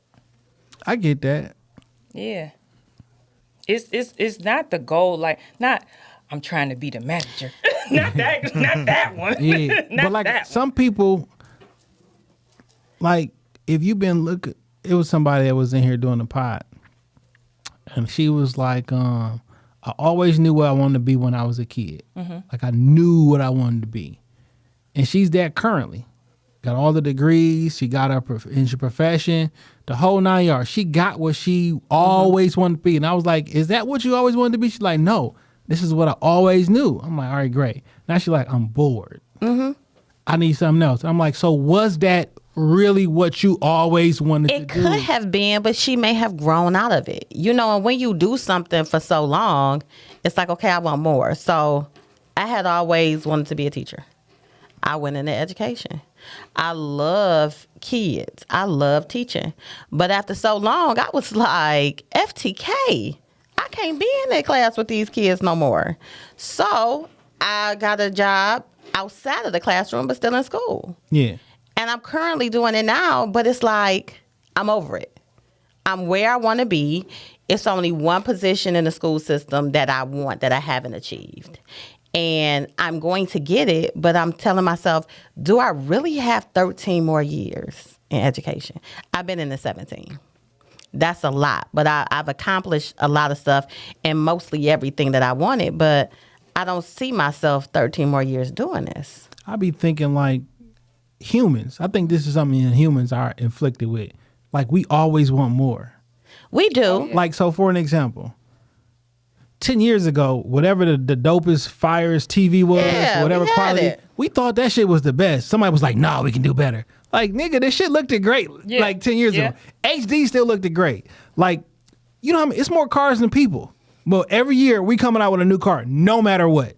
I get that. Yeah. It's not the goal. Like not. I'm trying to be the manager. Not that one. Yeah, Not but like that some people, like if you've been looking, it was somebody that was in here doing the pod, and she was like, I always knew what I wanted to be when I was a kid. Like I knew what I wanted to be, and she's that currently. Got all the degrees. She got her in her profession, the whole 9 yards. She got what she always wanted to be, and I was like, "Is that what you always wanted to be?" She's like, "No, this is what I always knew." I'm like, "All right, great." Now she's like, "I'm bored. I need something else." I'm like, "So was that really what you always wanted to It do?" could have been, but she may have grown out of it. You know, and when you do something for so long, it's like, okay, I want more. So I had always wanted to be a teacher. I went into education. I love kids. I love teaching. But after so long, I was like, FTK, I can't be in that class with these kids no more. So I got a job outside of the classroom, but still in school. Yeah. And I'm currently doing it now, but it's like, I'm over it. I'm where I want to be. It's only one position in the school system that I want that I haven't achieved. And I'm going to get it, but I'm telling myself, do I really have 13 more years in education? I've been in the 17. That's a lot, but I've accomplished a lot of stuff and mostly everything that I wanted, but I don't see myself 13 more years doing this. I be thinking like humans. I think this is something humans are inflicted with. Like we always want more. We do. Like, so for an example, 10 years ago, whatever the dopest fires TV was, Yeah, whatever we had quality, it. we thought that shit was the best. Somebody was like, "No, we can do better." Like, nigga, this shit looked great Yeah. like 10 years ago. HD still looked great. Like, you know how I mean? It's more cars than people. But every year we coming out with a new car, no matter what.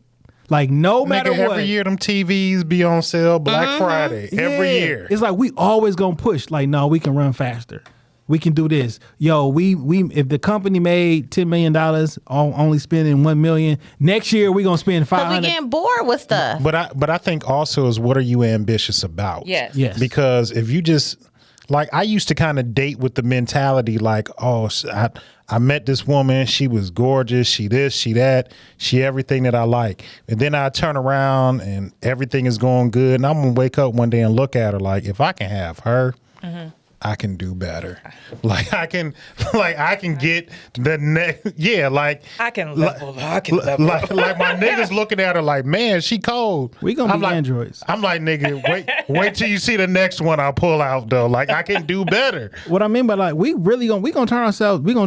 Like, no matter Nigga, what. every year them TVs be on sale Black Friday. Every Yeah. year. It's like we always gonna push. Like, no, we can run faster. We can do this. Yo, we if the company made $10 million, only spending $1 million, next year we gonna spend Because we 500. getting bored with stuff. But I think also is what are you ambitious about? Yes. Yes. Because if you just like I used to kind of date with the mentality like, oh, I met this woman, she was gorgeous, she this, she that, she everything that I like. And then I turn around and everything is going good, and I'm gonna wake up one day and look at her like, if I can have her, I can do better. Like I can get the next. Yeah, like I can level. I can level. like my niggas looking at her like, man, she cold. We gonna I'm be like, androids. I'm like, nigga, wait till you see the next one I pull out though. Like I can do better. What I mean by like, we gonna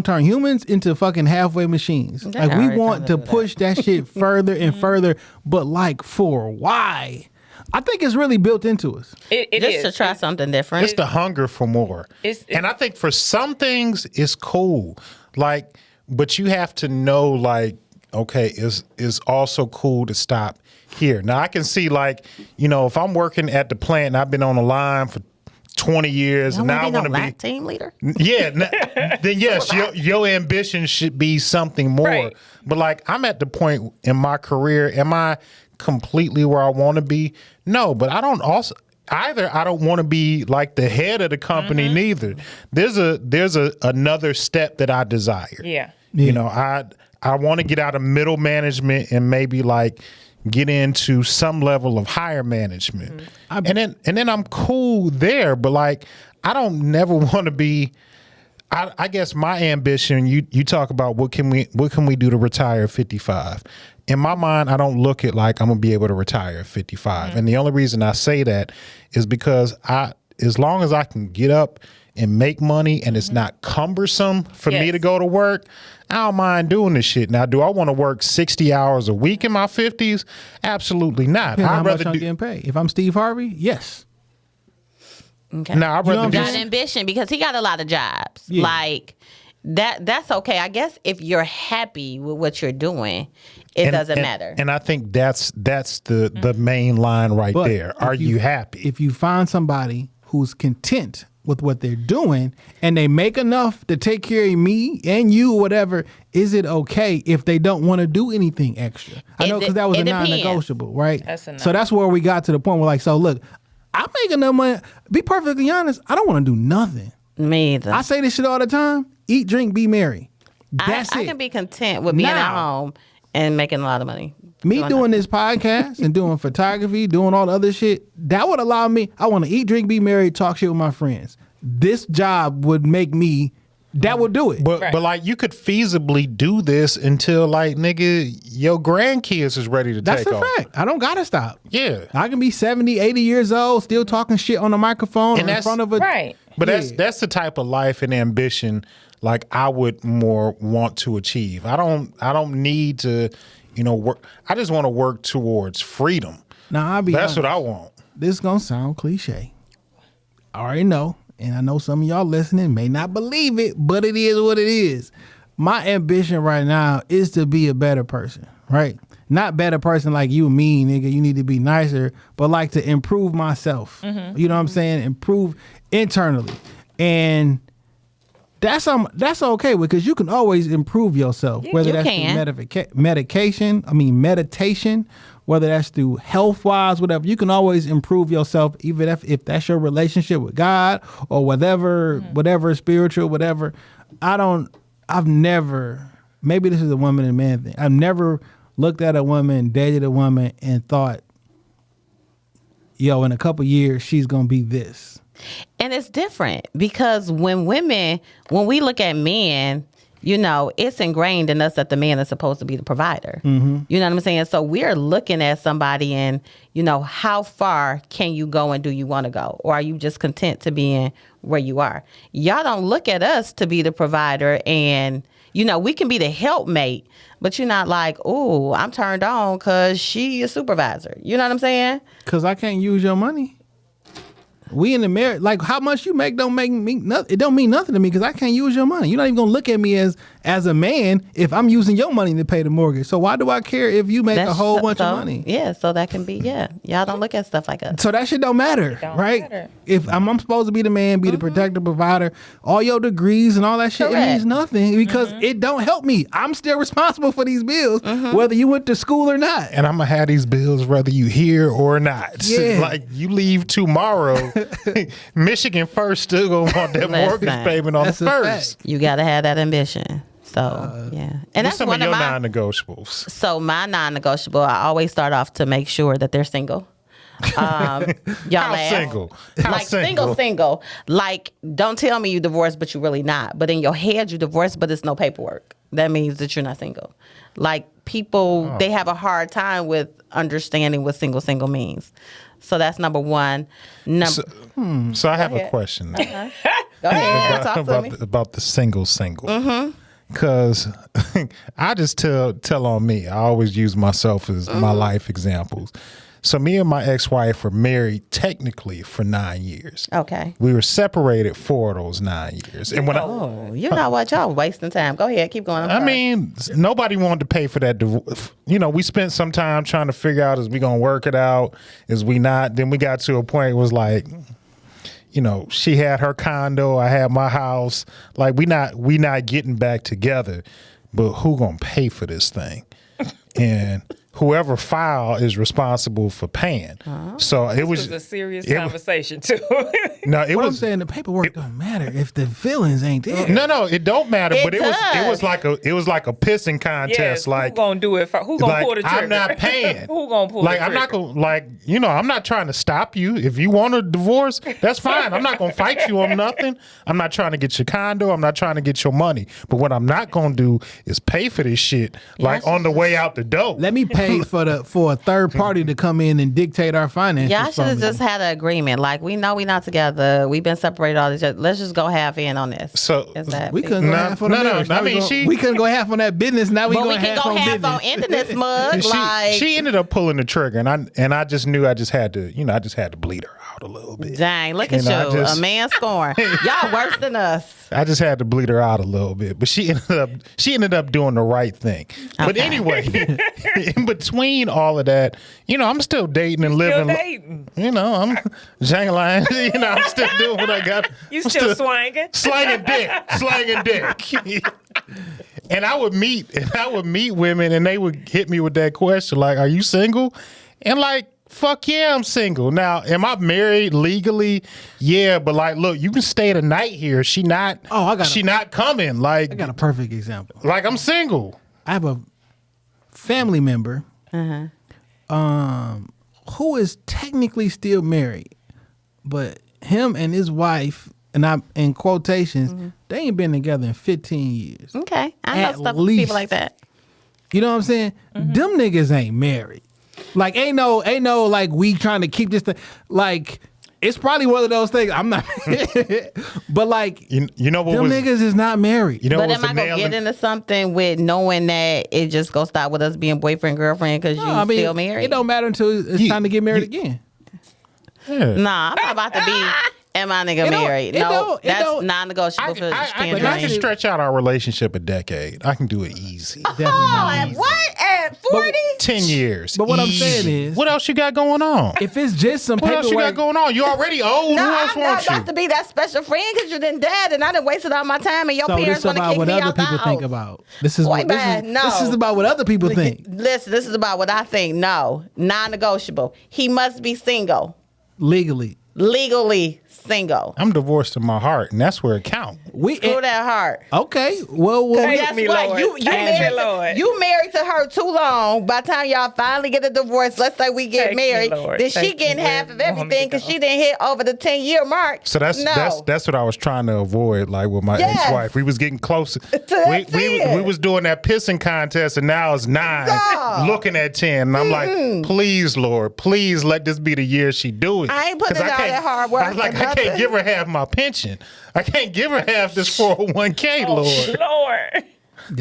turn humans into fucking halfway machines. They Like we already want trying to to do push that shit further and further, but like for why? I think it's really built into us. It Just is. to try something different. It's the hunger for more. And I think for some things it's cool. Like, but you have to know like, okay, it's also cool to stop here. Now I can see like, you know, if I'm working at the plant and I've been on the line for 20 years and now I want to be team leader. Yeah, then yes, your ambition should be something more. Right. But like I'm at the point in my career, am I completely where I want to be? No, but I don't want to be like the head of the company neither. There's another step that I desire. Yeah. You know, I want to get out of middle management and maybe like get into some level of higher management. And then I'm cool there, but like I don't never want to be I guess my ambition, you talk about what can we do to retire at 55. In my mind, I don't look at like I'm gonna be able to retire at 55. And the only reason I say that is because as long as I can get up and make money and it's not cumbersome for me Yes. to go to work, I don't mind doing this shit. Now, do I want to work 60 hours a week in my 50s? Absolutely not. Depends on how I'd much rather I'm do. getting paid. If I'm Steve Harvey, yes. Okay. Now, I'd You know rather what do. I'm Got ambition because he got a lot of jobs. Yeah. Like that's okay. I guess if you're happy with what you're doing, it doesn't matter. And I think that's the main line right But there. if Are you happy? If you find somebody who's content with what they're doing and they make enough to take care of me and you or whatever, is it okay if they don't want to do anything extra? I know because that was it a depends. non-negotiable, right? That's a no. So that's where we got to the point where like, so look, I'm making enough money. Be perfectly honest, I don't want to do nothing. Me either. I say this shit all the time. Eat, drink, be merry. That's I it. can be content with being at Now. home and making a lot of money. Me doing this podcast and doing photography, doing all the other shit, that would allow me, I want to eat, drink, be merry, talk shit with my friends. This job would make me, that would do it. But Right. but like you could feasibly do this until like nigga your grandkids is ready to That's take a off. fact. I don't got to stop. Yeah. I can be 70, 80 years old, still talking shit on the microphone And or in that's- front of a... Right. But Yeah. that's the type of life and ambition like I would more want to achieve. I don't need to, you know, work. I just want to work towards freedom. Now, I'll be That's what honest. I want. This is going to sound cliche. I already know, and I know some of y'all listening may not believe it, but it is what it is. My ambition right now is to be a better person, right? not better person like you mean, nigga, you need to be nicer, but like to improve myself. You know what I'm saying? Improve internally. And that's okay with, because you can always improve yourself, whether you that's through meditation, whether that's through health wise, whatever. You can always improve yourself, even if that's your relationship with God or whatever spiritual, whatever. I've never, maybe this is a woman and man thing. I've never looked at a woman, dated a woman, and thought, yo, in a couple years she's gonna be this. And it's different because when we look at men, you know, it's ingrained in us that the man is supposed to be the provider. You know what I'm saying? So we're looking at somebody and, you know, how far can you go and do you want to go? Or are you just content to be in where you are? Y'all don't look at us to be the provider, and, you know, we can be the helpmate, but you're not like, oh, I'm turned on because she a supervisor. You know what I'm saying? Because I can't use your money. We in the marriage, like how much you make don't make me nothing. It don't mean nothing to me because I can't use your money. You're not even gonna look at me as a man if I'm using your money to pay the mortgage. So why do I care if you make a whole bunch of money? Yeah, so that can be, y'all don't look at stuff like that. So that shit don't matter, right? Matter. If I'm supposed to be the man, be the protector, provider, all your degrees and all that shit, Correct. it means nothing because it don't help me. I'm still responsible for these bills, whether you went to school or not. And I'm gonna have these bills whether you here or not. Yeah. Like you leave tomorrow, Michigan First still gonna want that mortgage Listen, payment on the that's a first. You got to have that ambition. So, yeah. And What's that's some one of of your my non-negotiables? So my non-negotiable, I always start off to make sure that they're single. Y'all How laugh. single? How Like single. Like, don't tell me you divorced, but you're really not. But in your head, you divorced, but it's no paperwork. That means that you're not single. Like people, they have a hard time with understanding what single means. So that's number one. So I have a question Go ahead, talk to me. about the single. Because I just tell on me. I always use myself as my life examples. So me and my ex-wife were married technically for 9 years. Okay. We were separated for those 9 years. And when You know what? Y'all wasting time. Go ahead. Keep going. I mean, nobody wanted to pay for that divorce. You know, we spent some time trying to figure out, is we going to work it out? Is we not? Then we got to a point it was like, you know, she had her condo, I had my house. Like we not getting back together, but who going to pay for this thing? And whoever filed is responsible for paying. So it was a serious conversation too. No, it What I'm was saying, the paperwork don't matter if the feelings ain't there. no, it don't matter. It But it was does. like a pissing contest. Yes, Like who gonna do it? Who gonna like, pull the trigger? I'm not paying. Who gonna pull like the I'm not trigger? gonna like I'm not trying to stop you. If you want a divorce, that's fine. I'm not gonna fight you on nothing. I'm not trying to get your condo. I'm not trying to get your money. But what I'm not gonna do is pay for this shit like on the way out the door. Let me pay for a third party to come in and dictate our finances. Y'all should from have me. just had an agreement. Like, we know we're not together. We've been separated all this. Let's just go half in on this. So Is that We couldn't go No, half on the no, marriage. I Now we mean, go- we couldn't go half on that business. Now we But going we can half go on half business. on ending this mug. she ended up pulling the trigger, and I just knew I just had to bleed her out a little bit. Dang, look at You know, I you. just- A man scoring. Y'all worse than us. I just had to bleed her out a little bit, but she ended up doing the right thing. But Okay. anyway, in between all of that, you know, I'm still dating and Still living. dating. You know, I'm jangling. You know, I'm still doing what I got. You I'm still swinging? slanging dick. And I would meet women, and they would hit me with that question, like, "Are you single?" And like, fuck yeah, I'm single. Now, am I married legally? Yeah, but like, look, you can stay the night here. She not coming. Like, I got a perfect example. like I'm single. I have a family member who is technically still married, but him and his wife, and I'm in quotations, they ain't been together in 15 years. Okay. I know At stuff with least. people like that. You know what I'm saying? Them niggas ain't married. Like ain't no like we trying to keep this thing. Like it's probably one of those things. I'm not, but like You know what them was niggas is not married. you know But what am was I the going nail to get in- into something with knowing that it just going to stop with us being boyfriend, girlfriend because No, you I mean, still married? it don't matter until it's time to get married again. Yeah. Nah, I'm not about to be, am my nigga don't- married? it No, don't- it that's don't- non-negotiable for I Tangerine. can stretch out our relationship a decade. I can do it easy. Definitely Oh, not and easy. what? And What, 40? 10 years. But what I'm Easy. saying is- what else you got going on? If it's just some What else you got paperwork, going on? You already old. No, Who else I'm not wants you? about to be that special friend because you didn't dad and I done wasted all my time and your so this parents is want to about kick what me other out the people think house. about. This is Boy, what this man, is, no. this is about what other people think. Listen, this is about what I think. No, non-negotiable. He must be single, Legally. legally single. I'm divorced in my heart, and that's where it counts. Screw that heart. Okay. Well, Thank Guess me, what? Lord. You Thank me, married, Lord. you married to her too long. By the time y'all finally get a divorce, let's say we get Thank me, married, Lord. then she Thank getting you, half Lord. of You want me everything to because go. she didn't hit over the 10-year mark. So that's what I was trying to avoid, like with my Yes. ex-wife. We was getting close. that we 10. was doing that pissing contest, and now it's 9, Stop. looking at 10. And I'm like, please, Lord, please let this be the year she do it. I ain't putting 'Cause in all that hard work I was like, for I can't nothing. give her half my pension. I can't give her half this 401k, Oh, Lord. Lord.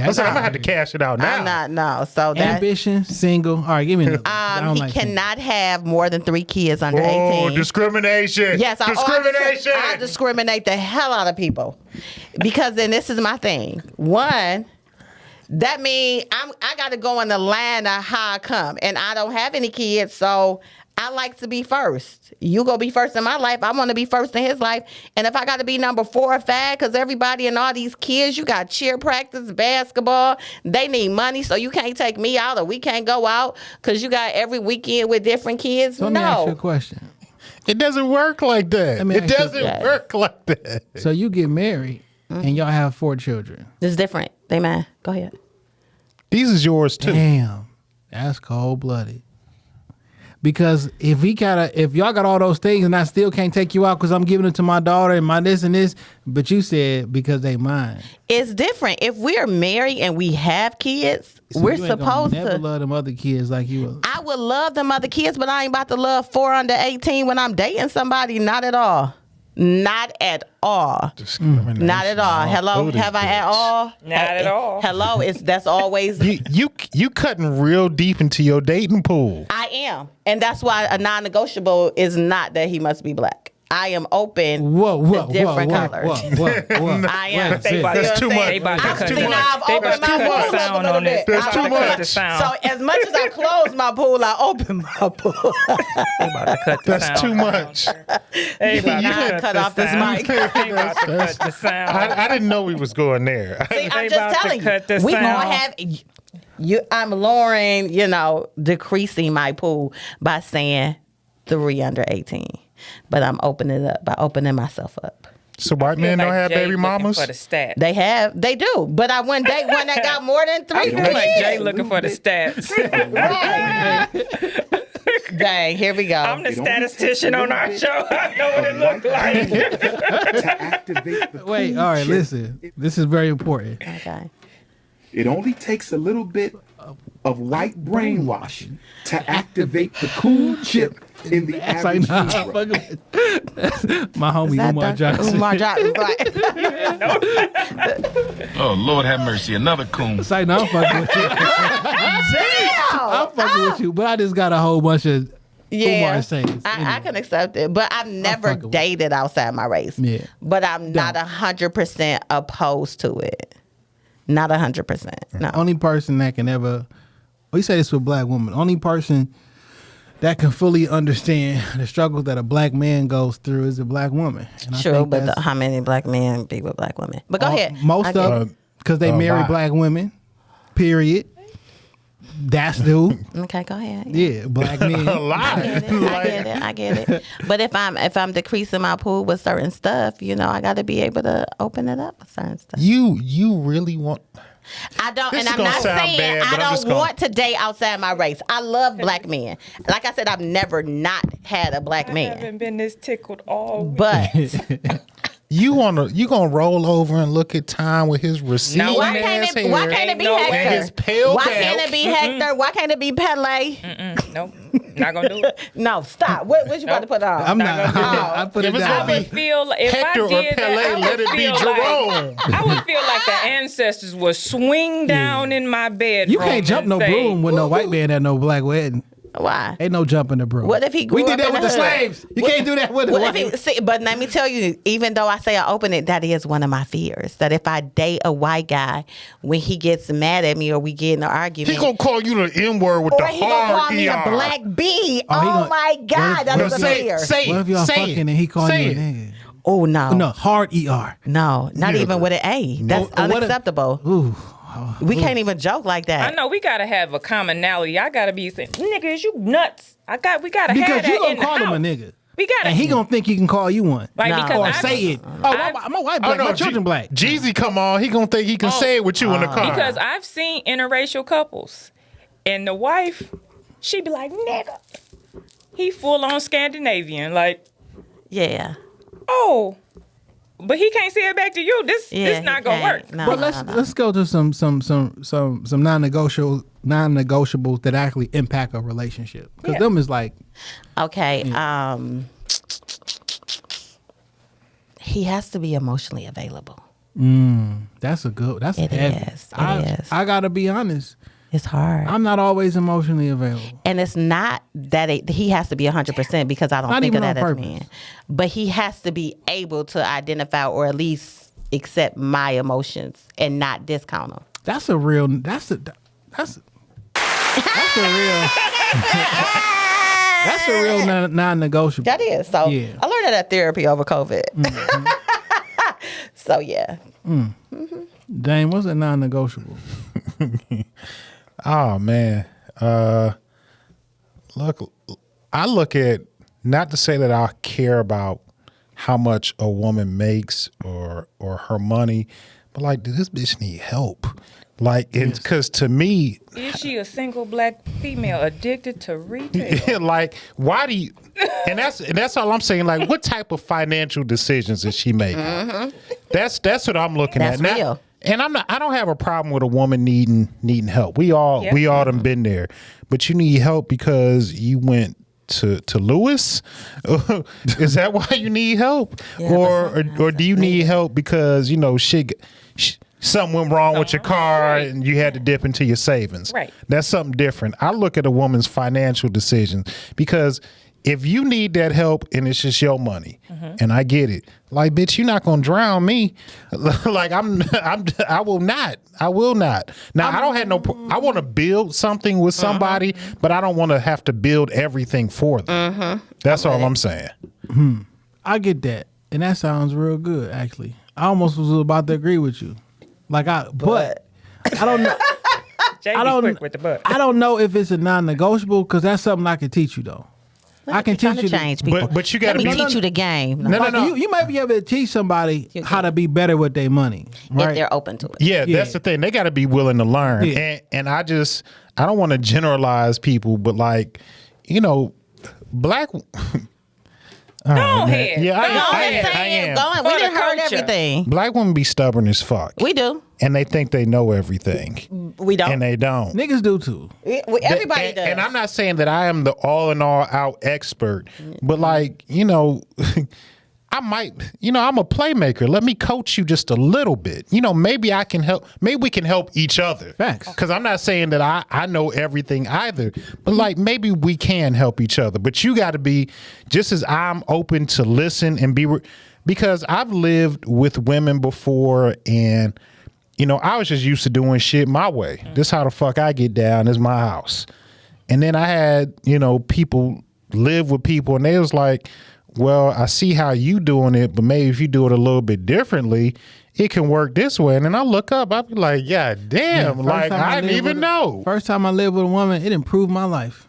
I said, I'm gonna have to cash it out now. I'm not, no. So that Ambition, single. All right, give me another. I don't he like single. cannot have more than 3 kids under Oh, 18. discrimination. Yes, discrimination. I discriminate the hell out of people because then this is my thing. One, that means I got to go in the line of how I come, and I don't have any kids, so I like to be first. You go be first in my life. I want to be first in his life, and if I got to be number 4 or 5, because everybody and all these kids, you got cheer practice, basketball, they need money, so you can't take me out or we can't go out because you got every weekend with different kids. So let me ask you a No. question. It doesn't work like that. Let me It ask you- doesn't Yes. work like that. So you get married and y'all have 4 children. It's different. They man. Go ahead. These is yours too. Damn, that's cold blooded. Because if y'all got all those things and I still can't take you out because I'm giving it to my daughter and my this and this, but you said because they mine. It's different. If we're married and we have kids, So we're you ain't gonna supposed never to. love them other kids like you will. I would love them other kids, but I ain't about to love 4 under 18 when I'm dating somebody. Not at all. Not at all. Discrimination. Not at all. Hello, Through this have I at bitch. all? Not at all. Hello, that's always. You cutting real deep into your dating pool. I am, and that's why a non-negotiable is not that he must be black. I am open Whoa, to different colors. Whoa. I am. Wait, They about That's to- too much. They about to That's cut too the- much. I've they opened about to my cut pool the up a sound little on this. bit. They That's about too to cut much. the sound. So as much as I close my pool, I open my pool. They about to cut the That's sound. too much. They about Nah, to cut the off this sound. mic. They about to cut the sound. I didn't know we was going there. See, I'm They just about to telling cut you, the we sound. gonna have you. I'm lowering, decreasing my pool by saying 3 under 18, but I'm opening it up by opening myself up. So white men don't have baby mamas? For the stats. They do, but I wouldn't date one that got more than 3 I feel like Jay kids. looking for the stats. Right. Dang, here we go. I'm the statistician on our show. I know what it looked like. to activate the Wait, cool all right, chip. listen. This is very important. Okay. It only takes a little bit of white brainwashing to activate the cool chip in the It's like, average nah, Negro. fuck it. My homie That Umar Johnson. Umar Johnson. Right. Oh, Lord have mercy. Another coon. It's like, no, I'm fucking with you. I'm fucking with you, but I just got a whole bunch of Umar sayings. I can accept it, but I've never fucking with dated outside my race. Yeah. But I'm not 100% opposed to it. Not 100%. No. Only person that can ever, we say this with black women, only person that can fully understand the struggle that a black man goes through is a black woman. And I True, think but that's how many black men be with black women? But go ahead. Most I get of it. them, because they marry lot. black women, period. That's due. Okay, go ahead. Yeah, black men. A lot. I get it. But if I'm decreasing my pool with certain stuff, I got to be able to open it up with certain stuff. You really want? I don't, This and is I'm gonna not sound saying bad, I but I'm just don't gonna- want to date outside my race. I love black men. Like I said, I've never not had a black I man. haven't been this tickled all week. But You gonna roll over and look at time with his receipt? No, why man. can't it be no way. Hector? And his pale Why belt. can't it be Hector? Why can't it be Pele? Nope, not gonna do it. No, stop. What you about to put on? I'm not. gonna I put it If it's down. gonna I would feel like if Hector I or did Pele, that, I would let it be feel Jerome. Like, I would feel like the ancestors would swing down in my bedroom. You can't jump and no say, broom with no white man at no black wedding. Why? Ain't no jumping the broom. What if he grew We did up that in with the the hood? slaves. You can't do that with the What if white. he, see, but let me tell you, even though I say I open it, that is one of my fears. That if I date a white guy, when he gets mad at me or we get in an argument, He gonna call you the N-word with or the he gonna hard call me a ER. black bee. Oh, he Oh gonna- my God, that is a Say fear. it. Say it. What if y'all say fucking it. and he call say you a it. nigga? Oh no, No, hard ER. no, not Yeah. even with an A. That's What if- unacceptable. Ooh. We can't even joke like I that. know we gotta have a commonality. I gotta be saying, nigga, is you nuts? We gotta have Because that you in gonna the call him a house. nsay We gotta. And he gonna think he can call you one. like No. because Or I say it. Oh, my wife black, my children black. Jeezy come on. He gonna think he can say it with you in the car. Because I've seen interracial couples, and the wife, she be like, nigga, he full on Scandinavian, like, Yeah, oh, but he can't say it back to you. This yeah. not he gonna can't. work. No, But no. let's go to some non-negotiables that actually impact a relationship. Because Yeah. them is like Okay. He has to be emotionally available. that's heavy. It is. I gotta be honest. It's hard. I'm not always emotionally available. And it's not that he has to be 100% because I don't Not think of even that on as purpose. men. But he has to be able to identify or at least accept my emotions and not discount them. That's a real real that's a real non-negotiable. That is. So Yeah. I learned that at therapy over COVID. So yeah. Dane, what's a non-negotiable? Oh man. Look, I look at, not to say that I care about how much a woman makes or her money, but like, does this bitch need help? Like, because to me, Is she a single black female addicted to retail? like, why do you? And that's all I'm saying. Like, what type of financial decisions is she making? That's what I'm looking That's at. Now, real. and I don't have a problem with a woman needing help. We all done been there. But you need help because you went to Lewis? Is that why you need help? Yeah, or do you need help because, you know, something went wrong with your car and you had to dip into your savings? Right. That's something different. I look at a woman's financial decisions because if you need that help and it's just your money, and I get it, like, bitch, you're not gonna drown me. Like, I will not. Now, I don't have no. I want to build something with somebody, but I don't want to have to build everything for them. That's all I'm saying. I get that. And that sounds real good, actually. I almost was about to agree with you. But I don't know. Jay I be don't. quick with the butt. I don't know if it's a non-negotiable because that's something I can teach you though. I can Trying teach to you. change people. But you gotta Let me be- teach you the game. No, Like, no. You might be able to teach somebody how to be better with their money, right? If they're open to it. Yeah, Yeah. that's the thing. They got to be willing to learn. Yeah. And I don't want to generalize people, but like, you know, black. Go ahead. Yeah, Go I ahead. am. Go on. For We the didn't heard culture. everything. Black women be stubborn as fuck. We do. And they think they know everything. We don't. And they don't. Niggas do too. Everybody and, does. And I'm not saying that I am the all in all out expert, but like, you know, I might, you know, I'm a playmaker. Let me coach you just a little bit. You know, maybe I can help. Maybe we can help each other. Facts. Because I'm not saying that I know everything either, but like maybe we can help each other. But you got to be just as I'm open to listen and be, because I've lived with women before and, you know, I was just used to doing shit my way. This how the fuck I get down. This is my house. And then I had, you know, people live with people and they was like, well, I see how you doing it, but maybe if you do it a little bit differently, it can work this way. And then I look up, I be like, yeah, damn, Man, like first time I didn't lived even with know. First time I lived with a woman, it improved my life.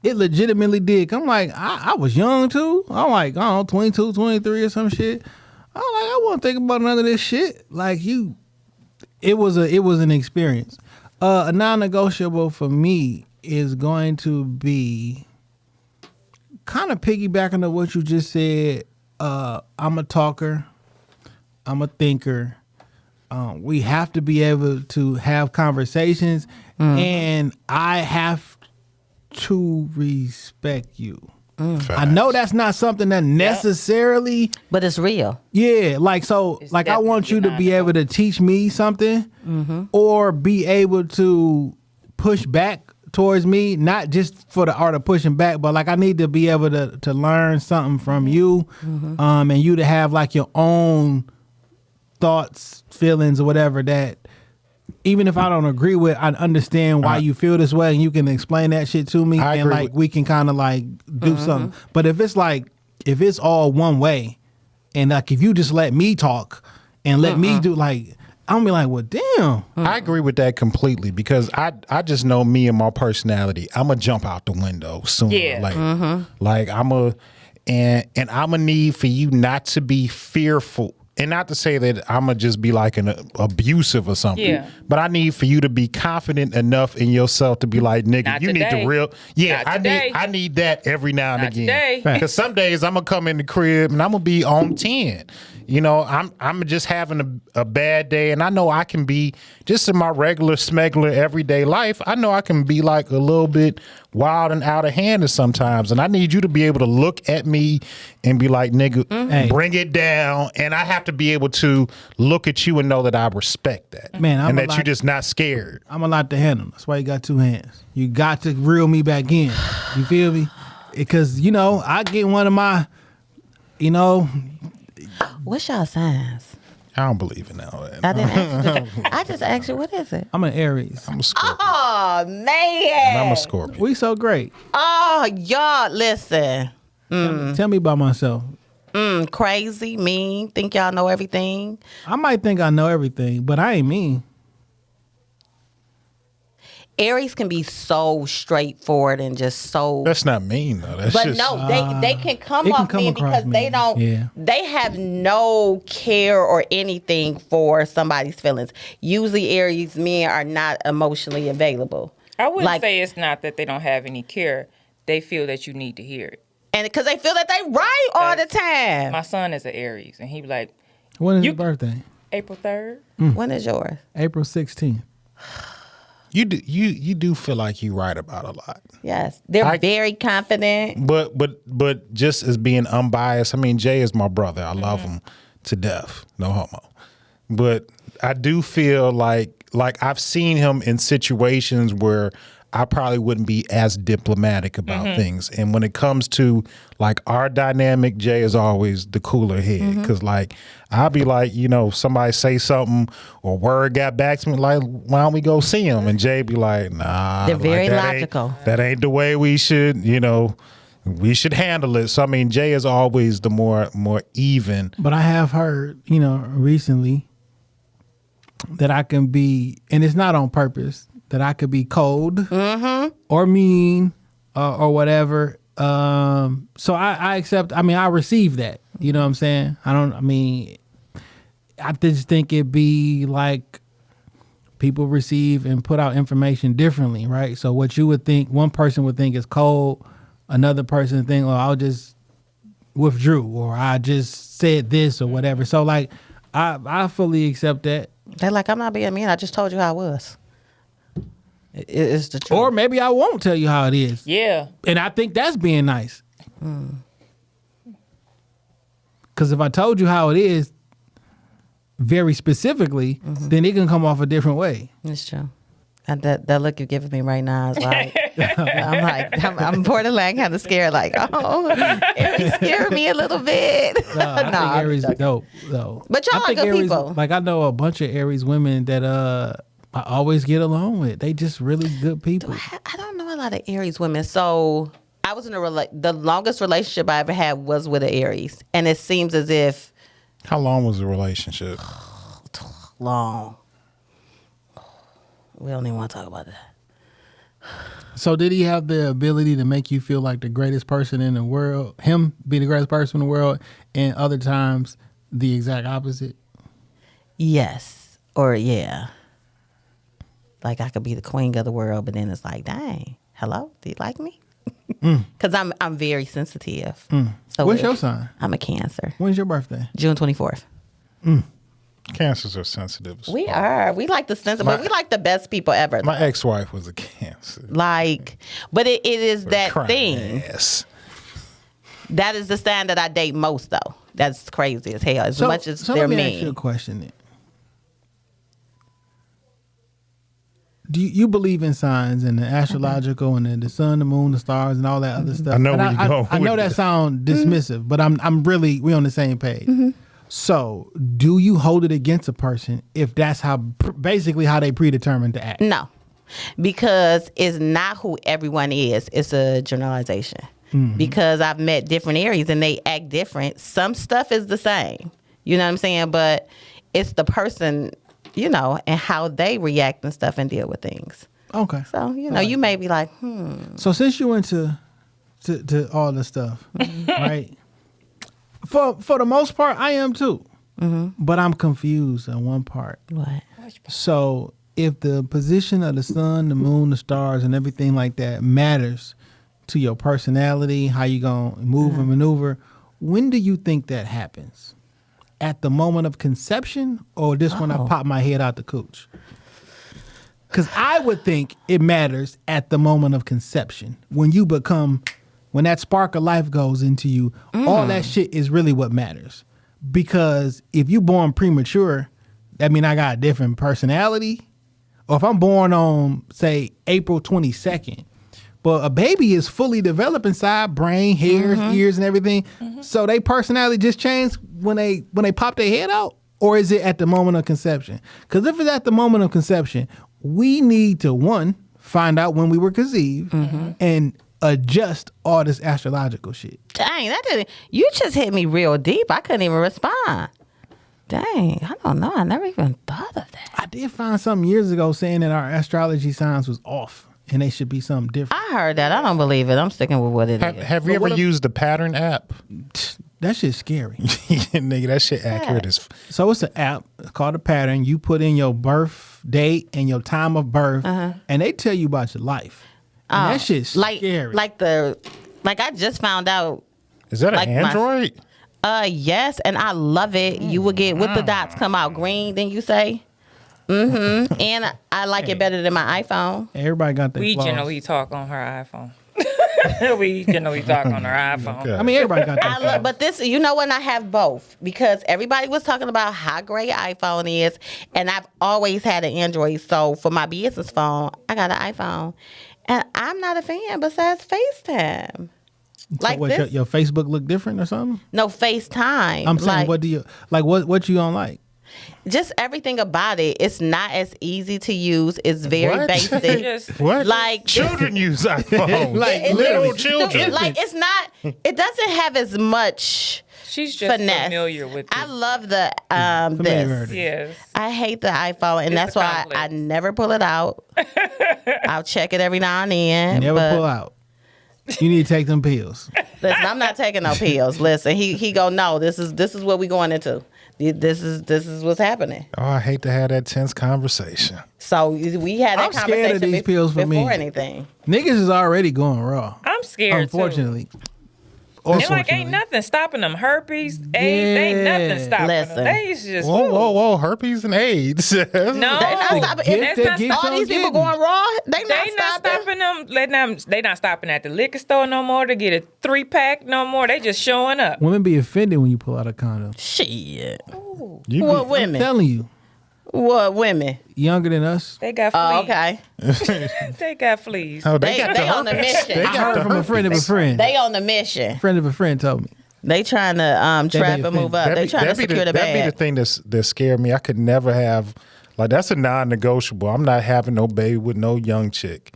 It legitimately did. I'm like, I was young too. I'm like, I don't know, 22, 23 or some shit. I'm like, I wasn't thinking about none of this shit. Like it was an experience. A non-negotiable for me is going to be kind of piggybacking on what you just said. I'm a talker. I'm a thinker. We have to be able to have conversations, and I have to respect you. I know that's not something that necessarily, But it's real. yeah, like so, It's like I want you to definitely be able to teach me something, or be able to push back towards me, not just for the art of pushing back, but like I need to be able to learn something from you, and you to have like your own thoughts, feelings, or whatever that even if I don't agree with, I understand why you feel this way, and you can explain that shit to me, and like we can kind of like do something. But if it's all one way, and like if you just let me talk and let me do like. I'm gonna be like, well, damn. I agree with that completely because I just know me and my personality. I'm gonna jump out the window sooner or later. Like I'm a and I'm gonna need for you not to be fearful. And not to say that I'm gonna just be like an abusive or something. Yeah. But I need for you to be confident enough in yourself to be like, nigga, not you today. need the real. Yeah, I need that every now and again. Because some days I'm gonna come in the crib and I'm gonna be on 10. You know, I'm just having a bad day, and I know I can be just in my regular smuggler everyday life. I know I can be like a little bit wild and out of hand sometimes, and I need you to be able to look at me and be like, nigga, bring it down, and I have to be able to look at you and know that I respect that, man, and that you're just not scared. I'm a lot to handle. That's why you got two hands. You got to reel me back in. You feel me? Because you know I get one of my, you know. What's y'all signs? I don't believe in that. I didn't ask you. I just asked you, what is it? I'm an Aries. I'm a Scorpio. Oh, man. And I'm a Scorpio. We so great. Oh, y'all, listen. Tell me about myself. Crazy, mean, think y'all know everything. I might think I know everything, but I ain't mean. Aries can be so straightforward and just so. That's not mean though. That's but just, no, they can come off mean because mean. they don't. Yeah. They have no care or anything for somebody's feelings. Usually, Aries men are not emotionally available. I wouldn't say it's not that they don't have any care. They feel that you need to hear it. And because they feel that they right all the time. My son is an Aries, and he be like, when is your birthday? April 3rd. When is yours? April 16th. You do feel like you right about a lot. Yes, they're very confident. But just as being unbiased, I mean, Jay is my brother. I love him to death. No homo. But I do feel like I've seen him in situations where I probably wouldn't be as diplomatic about things. And when it comes to like our dynamic, Jay is always the cooler head. Because like I'll be like, you know, somebody say something or word got back to me, like, why don't we go see him? And Jay be like, nah. They're very that logical. That ain't the way we should, you know, we should handle it. So I mean, Jay is always the more even. But I have heard, you know, recently that I can be, and it's not on purpose, that I could be cold or mean or whatever. So I accept, I mean, I receive that. You know what I'm saying? I just think it'd be like people receive and put out information differently, right? So what you would think, one person would think is cold, another person think, oh, I'll just withdrew or I just said this or whatever. So like, I fully accept that. They're like, I'm not being mean. I just told you how I was. It's the truth. Or maybe I won't tell you how it is. Yeah. And I think that's being nice. Because if I told you how it is very specifically, then it can come off a different way. It's true. And that look you're giving me right now is like, I'm borderline kind of scared. Like, oh, it scared me a little bit. I think Aries is dope, though. But y'all are good Aries, people. Like, I know a bunch of Aries women that I always get along with. They just really good people. I don't know a lot of Aries women. So I was in the longest relationship I ever had was with an Aries. And it seems as if. How long was the relationship? Long. We don't even want to talk about that. So did he have the ability to make you feel like the greatest person in the world? Him be the greatest person in the world, and other times the exact opposite? Yes. Or yeah. Like I could be the queen of the world, but then it's like, dang, hello, do you like me? Because I'm very sensitive. So what's your sign? I'm a Cancer. When's your birthday? June 24th. Cancers are sensitive. We are. We like the sensitive, but we like the best people ever. My ex-wife was a Cancer. Like, but it is that thing. Ass. That is the sign that I date most, though. That's crazy as hell. As much as they're let me mean. ask you a question then. do you believe in signs and the astrological and the sun, the moon, the stars, and all that other stuff? I know And where you're going I know with that this. sounds dismissive, but I'm really we on the same page. So, do you hold it against a person if that's basically how they predetermined to act? No, because it's not who everyone is. It's a generalization. Because I've met different Aries and they act different. Some stuff is the same. You know what I'm saying? But it's the person, and how they react and stuff and deal with things. Okay. So, you may be like, So since you into to all this stuff, right? For the most part, I am too. But I'm confused on one part. what? So if the position of the sun, the moon, the stars, and everything like that matters to your personality, how you gonna move and maneuver, when do you think that happens? At the moment of conception, or just when I pop my head out the cooch? Because I would think it matters at the moment of conception. When that spark of life goes into you, all that shit is really what matters. Because if you born premature, that mean I got a different personality. Or if I'm born on, say, April 22nd, but a baby is fully developed inside, brain, hairs, ears, and everything. So they personality just changed when they pop their head out? Or is it at the moment of conception? Because if it's at the moment of conception, we need to, one, find out when we were conceived and adjust all this astrological shit. Dang, you just hit me real deep. I couldn't even respond. Dang, I don't know. I never even thought of that. I did find something years ago saying that our astrology signs was off and they should be something different. I heard that. I don't believe it. I'm sticking with what it is. Have you ever used the pattern app? That shit's scary. Nigga, that shit accurate as So it's an app called a pattern. You put in your birth date and your time of birth, and they tell you about your life. And that shit's scary. Like I just found out. Is that like an Android? Yes, and I love it. You will get with the dots come out green. Then you say, and I like it better than my iPhone. Everybody got their We flaws. generally talk on her iPhone. We generally talk on her iPhone. Okay. I mean, everybody got their I flaws. love, but this, when I have both, because everybody was talking about how great iPhone is, and I've always had an Android. So for my business phone, I got an iPhone, and I'm not a fan besides FaceTime. So what, your Facebook look different or something? No, FaceTime. I'm saying, what do you like? What you don't like? Just everything about it. It's not as easy to use. It's very What? basic. Just- What? Like Children use iPhones. Like, little literally. children. Like it's not. It doesn't have as much. She's just finesse. familiar with it. I love the this. Familiarity. Yes. I hate the iPhone, and It's that's a why complex. I never pull it out. I'll check it every now and then. Never but pull out. You need to take them pills. Listen, I'm not taking no pills. Listen, he go, no, this is what we going into. This is what's happening. Oh, I hate to have that tense conversation. So we had that I'm scared conversation of these pills for before me. anything. Niggas is already going raw. I'm scared Unfortunately. too. And like ain't nothing stopping them. Herpes, AIDS, ain't nothing stopping Listen. them. They just Whoa, herpes and AIDS. No, They not stopping. Gift If that gives all on these people getting. going raw, they They not stopping. stopping them. They not stopping at the liquor store no more to get a 3-pack no more. They just showing up. Women be offended when you pull out a condom. Shit. You What be- I'm women? telling you, What women? younger than us. They got Oh, fleas. okay. They got fleas. Oh, They got the on the herpes. mission. They I got heard the from a friend of a herpes. friend. They on the mission. Friend of a friend told me. They trying to trap and move up. They trying to secure the That'd be the bag. thing that scared me. I could never have, like, that's a non-negotiable. I'm not having no baby with no young chick.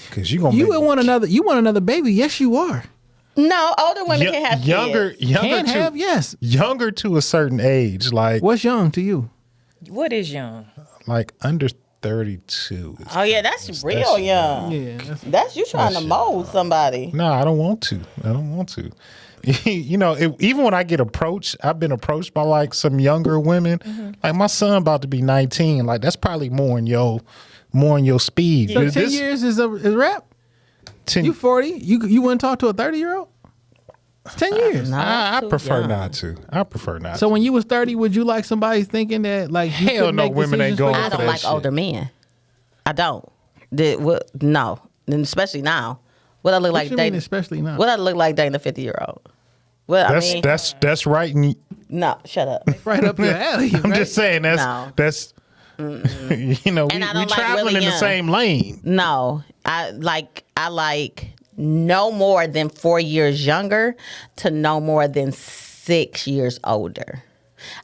Because you going to You would want another. You want another baby? Yes, you are. No, older women can have younger, kids. Can to, have yes. younger to a certain age, like What's young to you? What is young? like under 32. is- Oh yeah, that's real young. Yeah. That's you trying to mold somebody. No, I don't want to. Even when I get approached, I've been approached by like some younger women. Like my son about to be 19. Like that's probably more in your speed. So But 10 this- years is rap. 10 You 40. You wouldn't talk to a 30-year-old. It's 10 years. I too prefer young. not to. I prefer not. So to. when you was 30, would you like somebody thinking that like you Hell could no, make women ain't decisions for going I for don't that like shit. older men. I don't. No, and especially now. What I look What like you mean, dating? especially now? What I look like dating a 50-year-old? Well, That's right. And no, shut up. Right up your alley. I'm right? just saying No. that's You know, And we I don't like traveling really in the young. same lane. No, I like no more than 4 years younger to no more than 6 years older.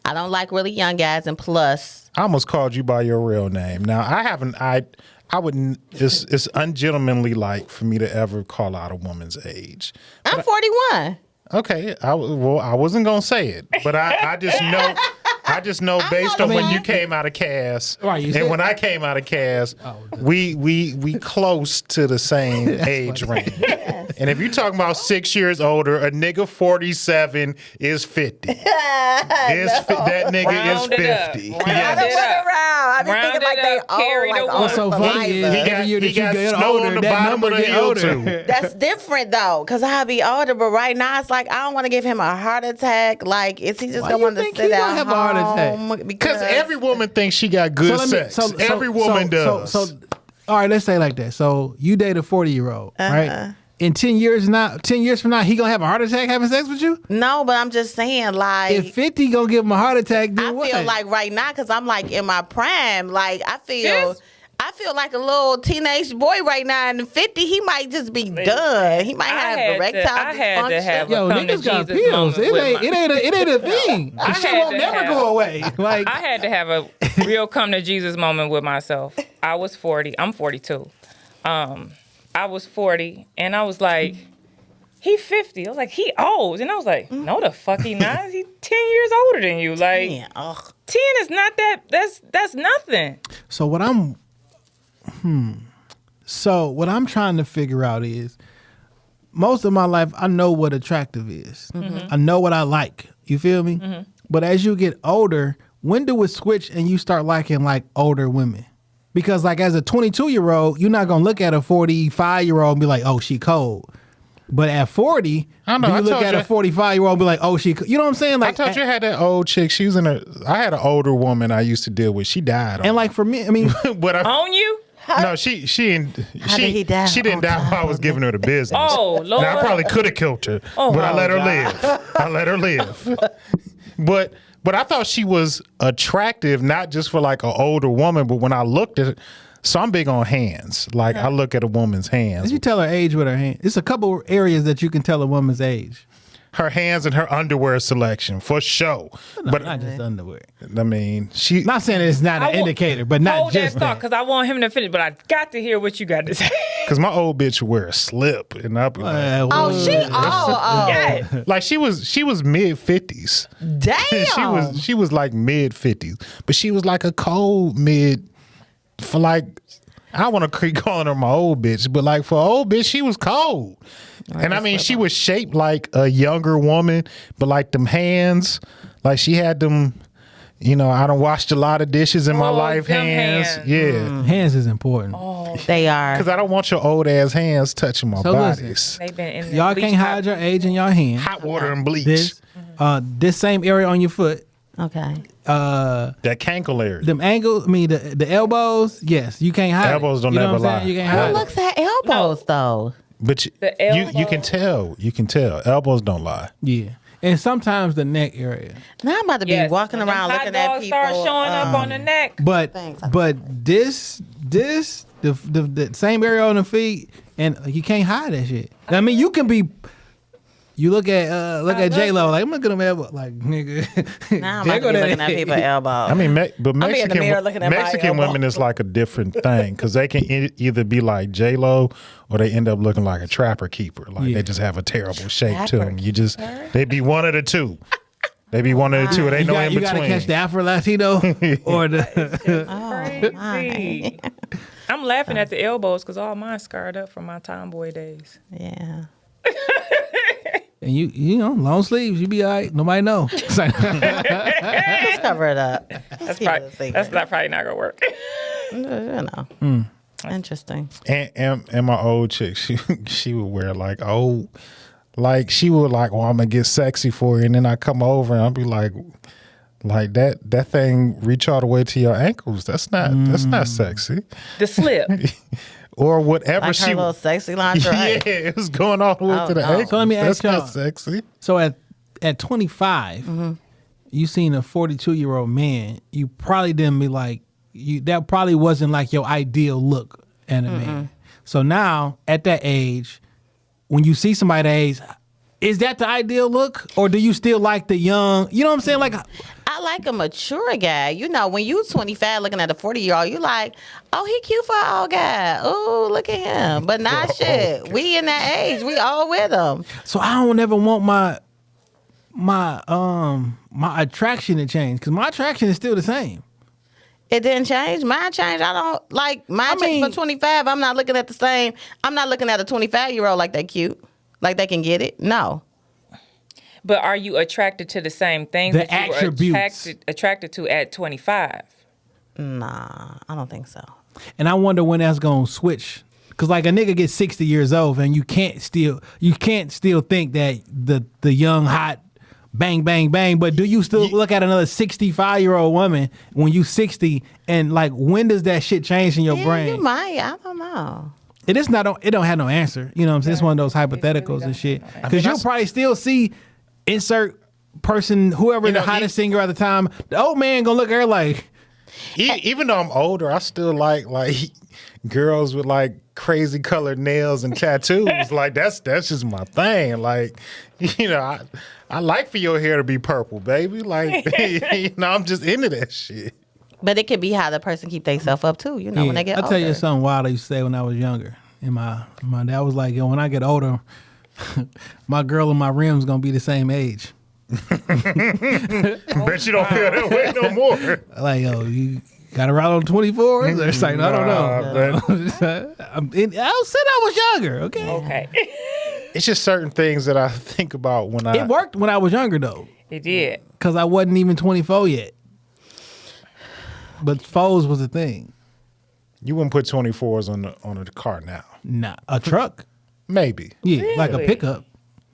I don't like really young guys, and plus, I almost called you by your real name. Now I haven't. I wouldn't. It's ungentlemanly like for me to ever call out a woman's age. I'm 41. Okay, I wasn't gonna say it, but I just know. I just know based on when you came out of Cass Right, you and said- when I came out of Cass, we close to the same age range. And if you're talking about 6 years older, a nigga 47 is 50. That nigga Round is it up. 50. Round Yes. it up. I be Round thinking like it they up, carry old, the like one. What's so almost funny is survivors. every year that he you got get snow on older, the that bottom number of the get hill, older. too. That's different though, because I'll be older, but right now it's like I don't want to give him a heart attack. Like, is he just Why gonna you want to think sit he at gonna have a heart attack? home? Because every woman thinks she got good sex. Every woman does. So, all right, let's say it like that. So you date a 40-year-old, right? In 10 years from now, he gonna have a heart attack having sex with you? No, but I'm just saying, like, If 50 gonna give him a heart attack, then I what? feel like right now, because I'm like in my prime, like I feel like a little teenage boy right now. And 50, he might just be done. He might have erectile I had to dysfunction. have Yo, a come to niggas got Jesus pills. moment with my- It ain't a thing. The shit had won't to never have- go away. Like, I had to have a real come to Jesus moment with myself. I was 40. I'm 42. I was 40, and I was like, he 50. I was like, he old. And I was like, no, the fuck he not. He 10 years older than you. Like, Man, ugh. 10 is not that. That's nothing. so what I'm trying to figure out is, most of my life, I know what attractive is. I know what I like. You feel me? But as you get older, when do it switch and you start liking like older women? Because like as a 22-year-old, you're not gonna look at a 45-year-old and be like, oh, she cold. But at 40, I know, do I you look told at you. a 45-year-old and be like, oh, she, you know what I'm saying? I Like, thought you had that old chick. She was I had an older woman I used to deal with. She died. and like for me, I mean, but On you? no, she did he die? She didn't die while I was giving her the business. Oh, Lord. Now, I probably could have killed her, but I let her live. I let her live. But I thought she was attractive, not just for like an older woman, but when I looked at it, so I'm big on hands. Like I look at a woman's hands. you tell her age with her hand. It's a couple areas that you can tell a woman's age. Her hands and her underwear selection, for sure. But Not just underwear. I mean, she Not saying it's not an indicator, but not hold just that thought, that. because I want him to finish, but I got to hear what you got to say. because my old bitch would wear a slip, and I'd be like, Oh, she Yes. like she was mid 50s. damn. She was like mid 50s, but she was like a cold mid for like, I want to keep calling her my old bitch, but like for old bitch, she was cold. And I mean, she was shaped like a younger woman, but like them hands, like she had them, you know, I done washed a lot of dishes in my life them hands. hands. Yeah. Hands is important. They are. Because I don't want your old ass hands touching my So listen. bodies. They've been in the Y'all bleach can't hide your age in your hand. Hot water and bleach. This same area on your foot, Okay. That cankle area. them angles, I mean the elbows, yes, you can't hide. Elbows it. don't You know never what I'm saying? lie. You can't Who hide. Who it. looks at elbows though? But The you can tell. You can tell. Elbows don't lie. Yeah, and sometimes the neck area. Now I'm about to be Yes. walking When them around hot looking at dogs people. start showing up on the neck. But Thanks. the same area on the feet, and you can't hide that shit. I mean, you can be. You look at J Lo, like I'm looking at him elbow, like nigga. Now I'm about to be looking at people's elbows. I mean, but I'm in the mirror looking at my Mexican elbow. women is like a different thing because they can either be like J Lo or they end up looking like a trapper keeper. Like they just have a terrible shape to them. They be one of the two. They be one of the two. It ain't no in You gotta between. catch the Afro Latino or the. Crazy. I'm laughing at the elbows because all mine scarred up from my tomboy days. Yeah. And you know, long sleeves, you be all right. Nobody know. It's like, Just cover it up. That's probably not gonna work. You know. Interesting. And my old chick, she would wear like old, like she would like, well, I'm gonna get sexy for you, and then I come over and I'll be like that thing reach all the way to your ankles. That's not sexy. The slip. Or whatever Like her little sexy lingerie. Yeah, it was going all the way to the no. ankles. So let me ask That's not y'all. sexy. so at 25, you seen a 42-year-old man. You probably didn't be like, that probably wasn't like your ideal look in a man. So now at that age, when you see somebody that age, is that the ideal look, or do you still like the young? You know what I'm saying? Like, I like a mature guy. You know, when you 25 looking at a 40-year-old, you like, oh, he cute for an old guy. Oh, look at him. But not shit. We in that age. We all with him. so I don't ever want my attraction to change, because my attraction is still the same. It didn't change. Mine changed. I don't like mine changed for 25. I'm not looking at the same. I'm not looking at a 25-year-old like they cute. Like they can get it. No. But are you attracted to the same things The that you attributes. were attracted to at 25? Nah, I don't think so. And I wonder when that's gonna switch. Cause like a nigga gets 60 years old and you can't still think that the young hot bang bang bang. But do you still look at another 65-year-old woman when you 60, and like when does that shit change in your brain? You might. I don't know. It don't have no answer. You know what I'm saying? It's one of those hypotheticals and shit. Because you'll probably still see insert person, whoever the hottest singer at the time. The old man gonna look at her like. Even though I'm older, I still like girls with like crazy colored nails and tattoos. Like that's just my thing. Like, you know, I like for your hair to be purple, baby. Like, you know, I'm just into that shit. But it could be how the person keep themselves up too. You know, when they get older. I'll tell you something wild I used to say when I was younger. And my dad was like, yo, when I get older, my girl and my rims gonna be the same age. Bet you don't feel that way no more. Like, yo, you got to ride on 24s? Or it's like, I don't know. I said I was younger, okay? Okay. It's just certain things that I think about when It worked when I was younger, though. It did. Because I wasn't even 24 yet. But foes was a thing. You wouldn't put 24s on a car now. Nah, a truck? Maybe. Yeah, Really? like a pickup.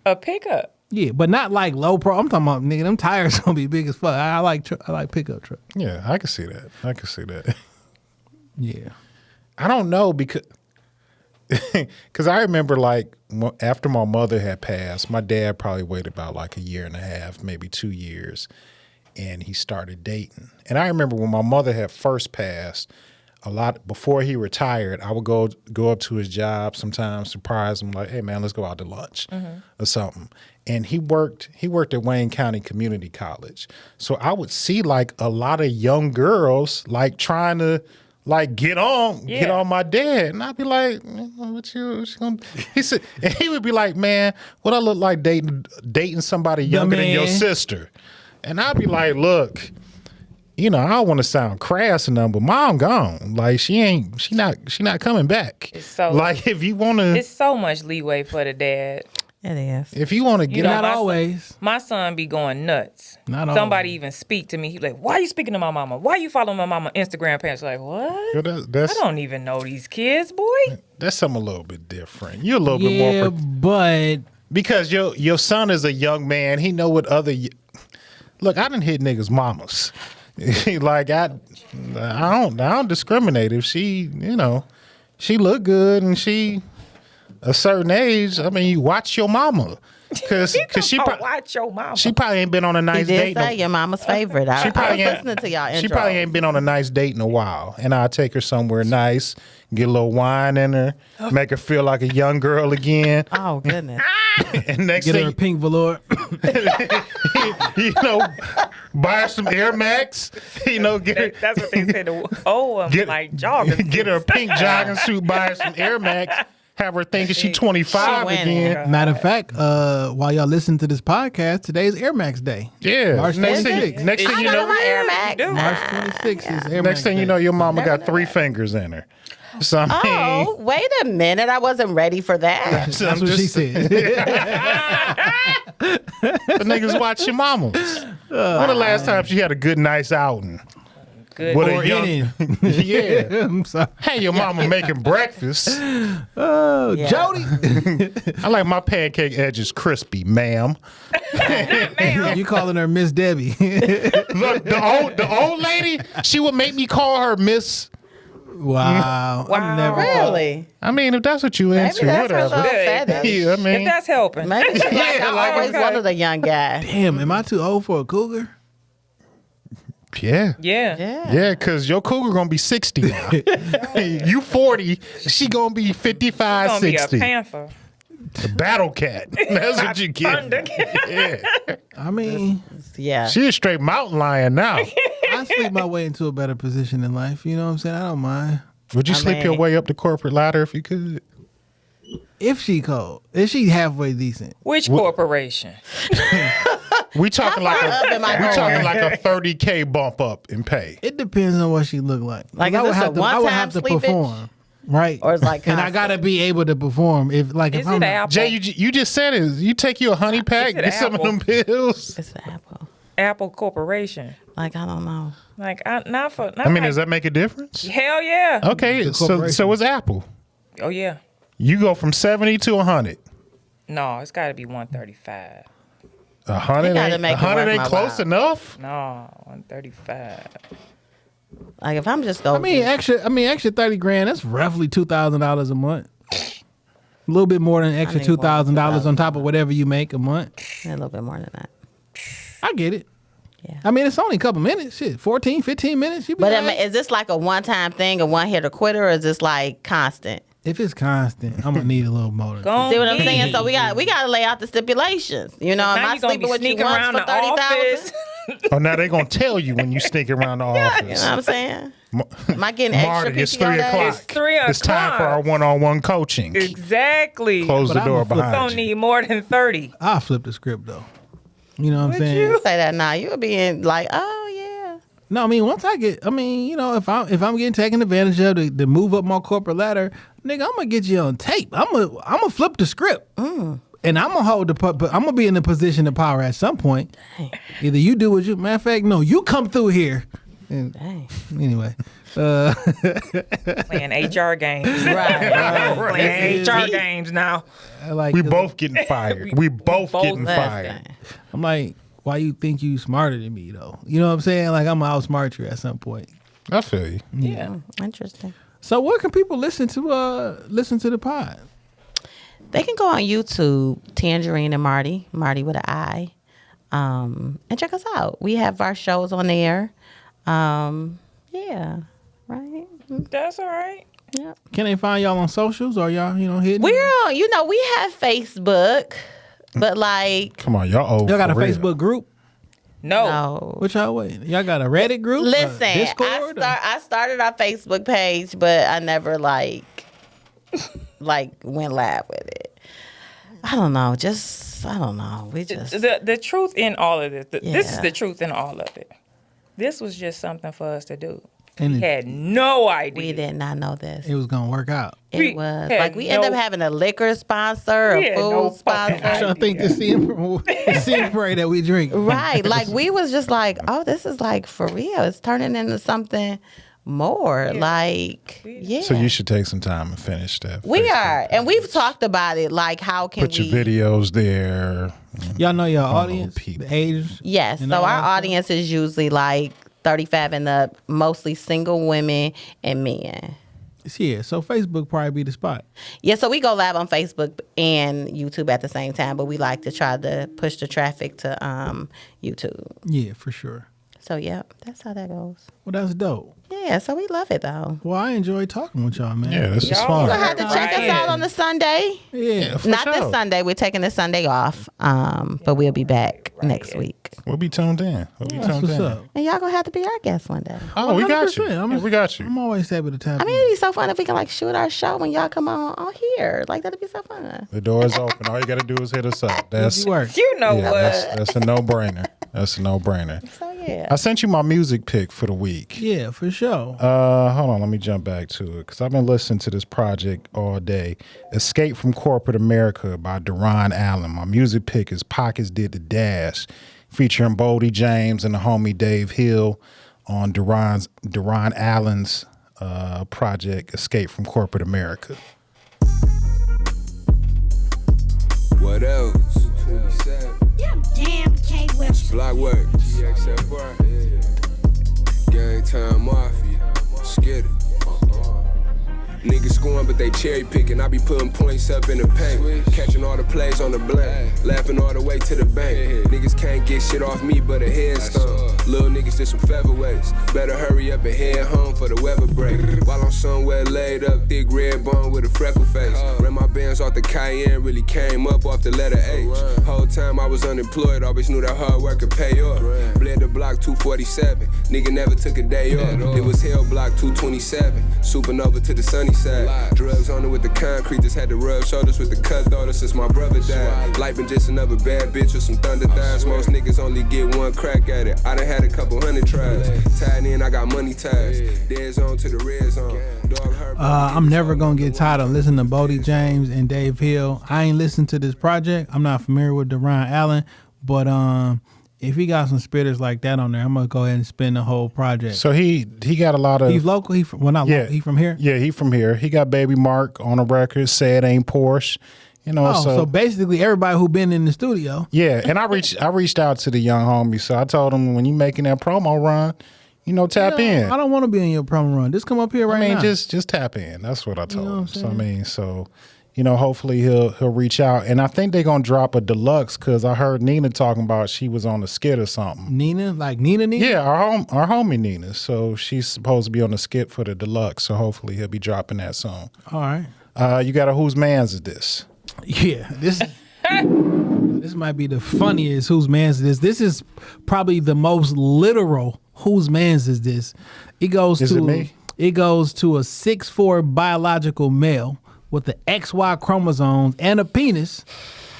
A pickup. Yeah, but not like low pro. I'm talking about, nigga, them tires gonna be big as fuck. I like pickup truck. Yeah, I can see that. Yeah. I don't know because I remember like after my mother had passed, my dad probably waited about like a year and a half, maybe 2 years, and he started dating. And I remember when my mother had first passed, a lot before he retired, I would go up to his job sometimes, surprise him, like, hey man, let's go out to lunch or something. And he worked at Wayne County Community College. So I would see like a lot of young girls like trying to like get on my dad. And I'd be like, what you gonna do? He said, and he would be like, man, what I look like dating somebody younger than your sister. And I'd be like, look, you know, I don't want to sound crass or nothing, but mom gone. Like she not coming back. It's so like if you want to, it's so much leeway for the dad. It is. if you want to get Not out, always. My son be going nuts. Not Somebody always. even speak to me. He like, why are you speaking to my mama? Why are you following my mama Instagram page? Like, what? that's I don't even know these kids, boy. that's something a little bit different. You're a little bit more Yeah, but because your son is a young man. He know what other look. I done hit niggas' mamas. Like I don't discriminate if she, you know, she look good and she a certain age. I mean, you watch your mama because she watch your mama. She probably ain't been on a He nice did date. say your mama's favorite. I was listening to y'all intro. She probably ain't been on a nice date in a while, and I'll take her somewhere nice, get a little wine in her, make her feel like a young girl again. Oh goodness. And next get her a thing, pink velour. you know, buy her some Air Max. You know, get her. That's what they said. Like jogging. Get her a pink jogging suit, buy her some Air Max, have her thinking she 25 She winning. again. Matter of fact, while y'all listen to this podcast, today is Air Max Day. Yeah. March Next 26th. thing you know, my Air Max. March 26th is Air Max next thing you Day. know, your mama got 3 fingers in her. So I mean, Oh, wait a minute. I wasn't ready for that. so That's I'm what she just- said. The niggas watch your mamas. When the last time she had a good, nice outing? Good. With Or a young, in yeah. I'm sorry. Hey, your mama making breakfast. Oh, Yeah. Jody. I like my pancake edges crispy, ma'am. You calling her Miss Debbie. Look, the old lady, she would make me call her Miss. Wow. I never Really? I mean, if that's what you Maybe answer, that's her whatever. little fetish. Yeah, I If mean, that's helping. Maybe she like, I like, always okay. wanted a young guy. Damn, am I too old for a cougar? Yeah. Yeah. Because your cougar gonna be 60 now. You 40, she gonna be 55, Gonna 60. be a panther. The battle cat. That's what you get. Yeah. I mean, Yeah. She a straight mountain lion now. I sleep my way into a better position in life. You know what I'm saying? I don't mind. Would you sleep your mean- way up the corporate ladder if you could? If she cold, if she halfway decent. Which corporation? We talking like up am I a 30K bump up in pay. It depends on what she look like. Like, I is would this a have to, I would have to one-time sleepage? perform, right? Or it's like and I constant? gotta be able to perform. If Is it Apple? Jay, you just said it. You take you a honey pack, it get some of Apple? them pills. It's the Apple. Apple Corporation. Like, I don't know. Like, not for. Not I mean, like, does that make a difference? Hell yeah. Okay, so it's Apple. Oh yeah. You go from 70 to 100. No, it's got to be 135. 100 gotta ain't, make it 100 worth ain't my close while. enough. No, 135. Like, if I'm just going. extra 30 grand. That's roughly $2,000 a month. A little bit more than an extra need more than $2,000 on top of whatever you make a month. a little bit more than that. I get it. Yeah. I mean, it's only a couple minutes. Shit, 14, 15 minutes. You be But all I mean, right. is this like a one-time thing, a one-hitter quitter, or is this like constant? If it's constant, I'm gonna need a little more. Gon' See what I'm be. saying? So we got to lay out the stipulations. You know, am Now I you gonna sleeping be with you sneaking once around for the 30,000? office. Oh, now they gonna tell you when you sneak around the You know office. what I'm saying? Am I getting extra Marty, it's PTO 3 days? o'clock. It's 3 It's time for our o'clock. one-on-one coaching. Exactly. Close the But door I'm a flip- Don't behind you. need more than 30. I'll flip the script though. You know what I'm Would saying? you? Say that now. You'll be in like, oh yeah. No, I mean if I'm getting taken advantage of to move up my corporate ladder, nigga, I'm gonna get you on tape. I'm gonna flip the script, and I'm gonna hold I'm gonna be in the position of power at some point. Either you do what you. Matter of fact, no, you come through here. And Dang. anyway, Playing HR games. Right. Playing HR games now. I like We both getting fired. We both getting fired. I'm like, why you think you smarter than me though? You know what I'm saying? Like I'm gonna outsmart you at some point. I feel you. Yeah. Interesting. So where can people listen to the pod? They can go on YouTube, Tangerine and Marti with an I, and check us out. We have our shows on there. Yeah, right. That's all right. Yep. Can they find y'all on socials or y'all hitting? We're on. We have Facebook, but like, Come on, y'all old. Y'all got a for real. Facebook group? No. no. What y'all wait? Y'all got a Reddit group? Listen, Discord? I started our Facebook page, but I never like went live with it. I don't know. I don't know. We just The truth in all of this. This is Yeah. the truth in all of it. This was just something for us to do. And We had no idea. we did not know this. it was gonna work out. we It was had like we ended up no- having a liquor sponsor, We a had food no fucking sponsor. I think the spray that we drink. Right. Like we was just like, oh, this is like for real. It's turning into something more. Like, yeah. So you should take some time and finish that. We Facebook are. And we've page. talked about it. Like, how can Put we your videos there. Y'all know your Follow audience, people. the ages. Yes. and So all our that stuff? audience is usually like 35 and up, mostly single women and men. Yeah, so Facebook probably be the spot. Yeah, so we go live on Facebook and YouTube at the same time, but we like to try to push the traffic to YouTube. Yeah, for sure. So yeah, that's how that goes. Well, that's dope. Yeah, so we love it though. Well, I enjoy talking with y'all, man. Yeah, this is Y'all fun. You'll have to check us Right. out on the Sunday. Yeah. For Not sure. this Sunday. We're taking this Sunday off, but we'll be back next week. We'll be tuned in. We'll be That's tuned what's in. up. And y'all gonna have to be our guest one day. Oh, we got you. 100%. Yeah, we got you. I'm always happy to tap I mean, it'd be so fun if we can like shoot our show when y'all come on here. Like that'd be so fun. The door is open. All you got to do is hit us up. That's Easy work. You know yeah, what? that's a no-brainer. That's a no-brainer. So yeah. I sent you my music pick for the week. Yeah, for sure. Hold on, let me jump back to it because I've been listening to this project all day. Escape from Corporate America by Deron Allen. My music pick is Pockets Did the Dash, featuring Boldy James and the homie Dave Hill on Deron Allen's project Escape from Corporate America. What else? 27. Damn, K West. Block work. Gang time mafia. Skid it. Niggas scoring, but they cherry picking. I be putting points up in the paint. Catching all the plays on the blank. Laughing all the way to the bank. Niggas can't get shit off me but a headstone. Little niggas just some featherweights. Better hurry up and head home for the weather break. While I'm somewhere laid up, thick red bone with a freckle face. Ran my bands off the Cayenne, really came up off the letter H. Whole time I was unemployed, always knew that hard work could pay off. Bled the block 247, nigga never took a day off. It was hell block 227, supernova to the sunny side. Drugs on it with the concrete, just had to rub shoulders with the cut daughter since my brother died. Life been just another bad bitch with some thunder thighs. Most niggas only get one crack at it. I done had a couple hundred tries. Tied in, I got money ties. Dead zone to the red zone. I'm never gonna get tired of listening to Boldy James and Dave Hill. I ain't listened to this project. I'm not familiar with Deron Allen, but if he got some spitters like that on there, I'm gonna go ahead and spin the whole project. So he got a lot of. He's local. He from here. Yeah, he from here. He got Baby Mark on a record. Said ain't Porsche. You know, so basically everybody who been in the studio. Yeah, and I reached out to the young homie. So I told him when you making that promo run, tap in. I don't want to be in your promo run. Just come up here now. Just tap in. That's what I told him. So hopefully he'll reach out. And I think they're gonna drop a deluxe because I heard Nina talking about she was on the skit or something. Nina, like Nina? Yeah, our homie Nina. So she's supposed to be on the skit for the deluxe. So hopefully he'll be dropping that soon. All right. You got a whose man's is this? Yeah, this might be the funniest whose man's is this. This is probably the most literal whose man's is this. It goes to a 6'4" biological male with the XY chromosomes and a penis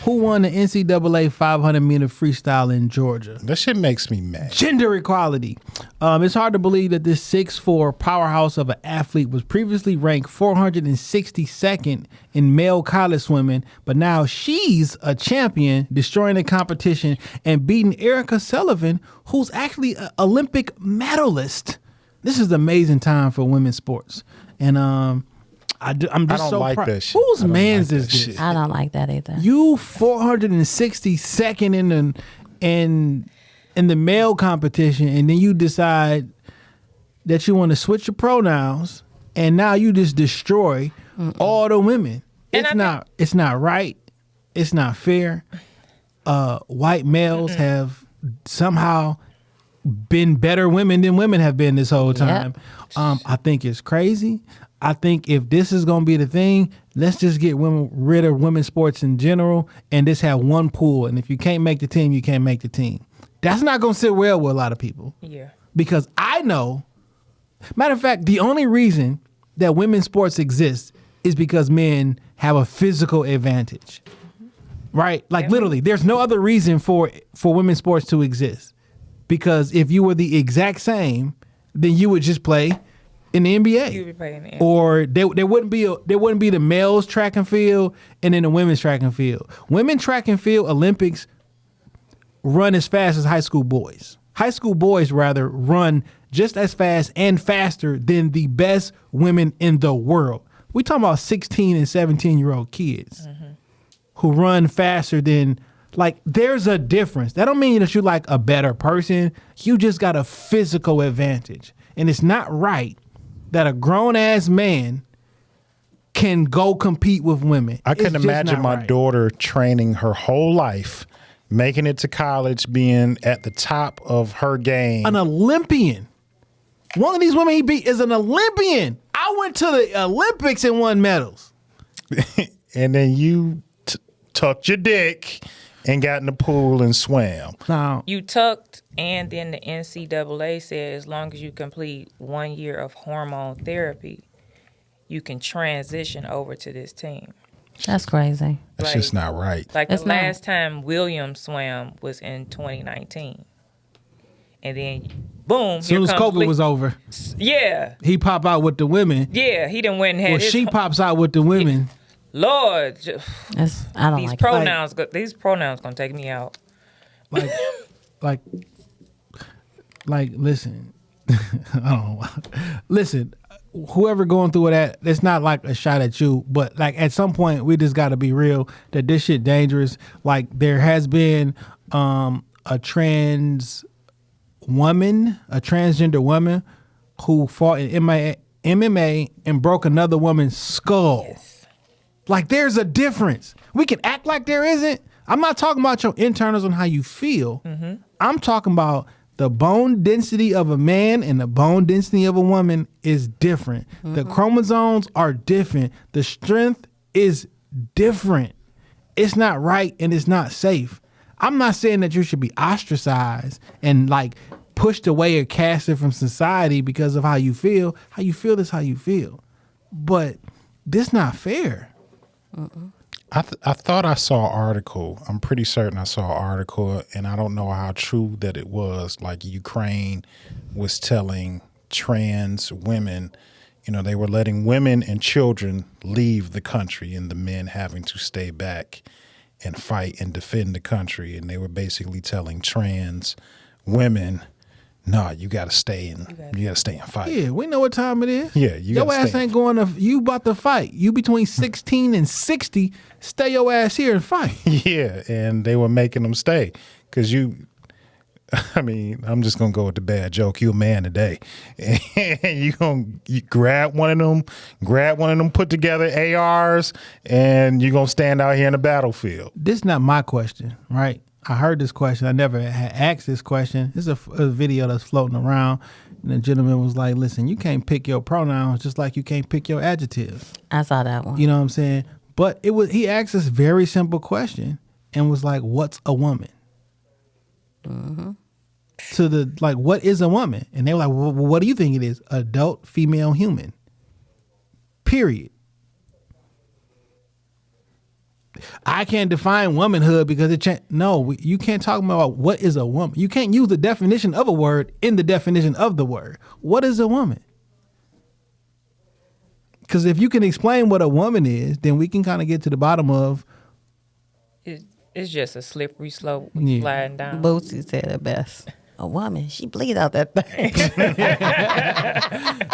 who won the NCAA 500-meter freestyle in Georgia. That shit makes me mad. Gender equality. It's hard to believe that this 6'4" powerhouse of an athlete was previously ranked 462nd in male college swimming, but now she's a champion, destroying the competition and beating Erica Sullivan, who's actually an Olympic medalist. This is an amazing time for women's sports. And I'm just so proud. That shit. Whose man's is this? I don't like that either. You 462nd in the male competition, and then you decide that you want to switch your pronouns, and now you just destroy all the women. It's not right. It's not fair. White males have somehow been better women than women have been this whole time. Yep. I think it's crazy. I think if this is going to be the thing, let's just get rid of women's sports in general and just have one pool. And if you can't make the team, you can't make the team. That's not going to sit well with a lot of people. Yeah. Because I know, matter of fact, the only reason that women's sports exist is because men have a physical advantage. Right? Like literally, there's no other reason for women's sports to exist. Because if you were the exact same, then you would just play in the NBA. You would be playing in the NBA. Or there wouldn't be the males track and field and then the women's track and field. Women track and field Olympics run as fast as high school boys. High school boys rather run just as fast and faster than the best women in the world. We talking about 16 and 17-year-old kids who run faster than. Like, there's a difference. That don't mean that you're like a better person. You just got a physical advantage. And it's not right that a grown-ass man can go compete with women. I couldn't imagine my daughter training her whole life, making it to college, being at the top of her game. An Olympian. One of these women he beat is an Olympian. I went to the Olympics and won medals. And then you tucked your dick and got in the pool and swam. Now, you tucked, and then the NCAA said as long as you complete 1 year of hormone therapy, you can transition over to this team. That's crazy. That's just not right. Like the last time Williams swam was in 2019. And then, boom. As soon as COVID was over. Yeah. He pop out with the women. Yeah, he done went and had she pops out with the women. Lord, I don't these like pronouns. These pronouns gonna take me out. Like, listen, I don't know. Listen, whoever going through that, it's not like a shot at you, but like at some point we just got to be real that this shit dangerous. Like there has been a transgender woman who fought in MMA and broke another woman's skull. Yes. Like, there's a difference. We can act like there isn't. I'm not talking about your internals on how you feel. I'm talking about The bone density of a man and the bone density of a woman is different. The chromosomes are different. The strength is different. It's not right and it's not safe. I'm not saying that you should be ostracized and like pushed away or casted from society because of how you feel. How you feel is how you feel. But this not fair. I thought I saw an article. I'm pretty certain I saw an article, and I don't know how true that it was. Like Ukraine was telling trans women, they were letting women and children leave the country and the men having to stay back and fight and defend the country. And they were basically telling trans women, no, you gotta stay and fight. Yeah, we know what time it is. Yeah, your ass ain't going to. You about to fight. You between 16 and 60. Stay your ass here and fight. Yeah, and they were making them stay because I'm just gonna go with the bad joke. You a man today, and you grab one of them, put together ARs, and you gonna stand out here in the battlefield. This is not my question, right? I heard this question. I never had asked this question. This is a video that's floating around. And the gentleman was like, listen, you can't pick your pronouns just like you can't pick your adjectives. I saw that one. You know what I'm saying? But he asked this very simple question and was like, what's a woman? What is a woman? And they were like, well, what do you think it is? Adult female human. Period. I can't define womanhood because it changed. No, you can't talk about what is a woman. You can't use the definition of a word in the definition of the word. What is a woman? Because if you can explain what a woman is, then we can kind of get to the bottom of. It's just a slippery slope sliding down. Bootsy said it best. A woman, she bleed out that thing.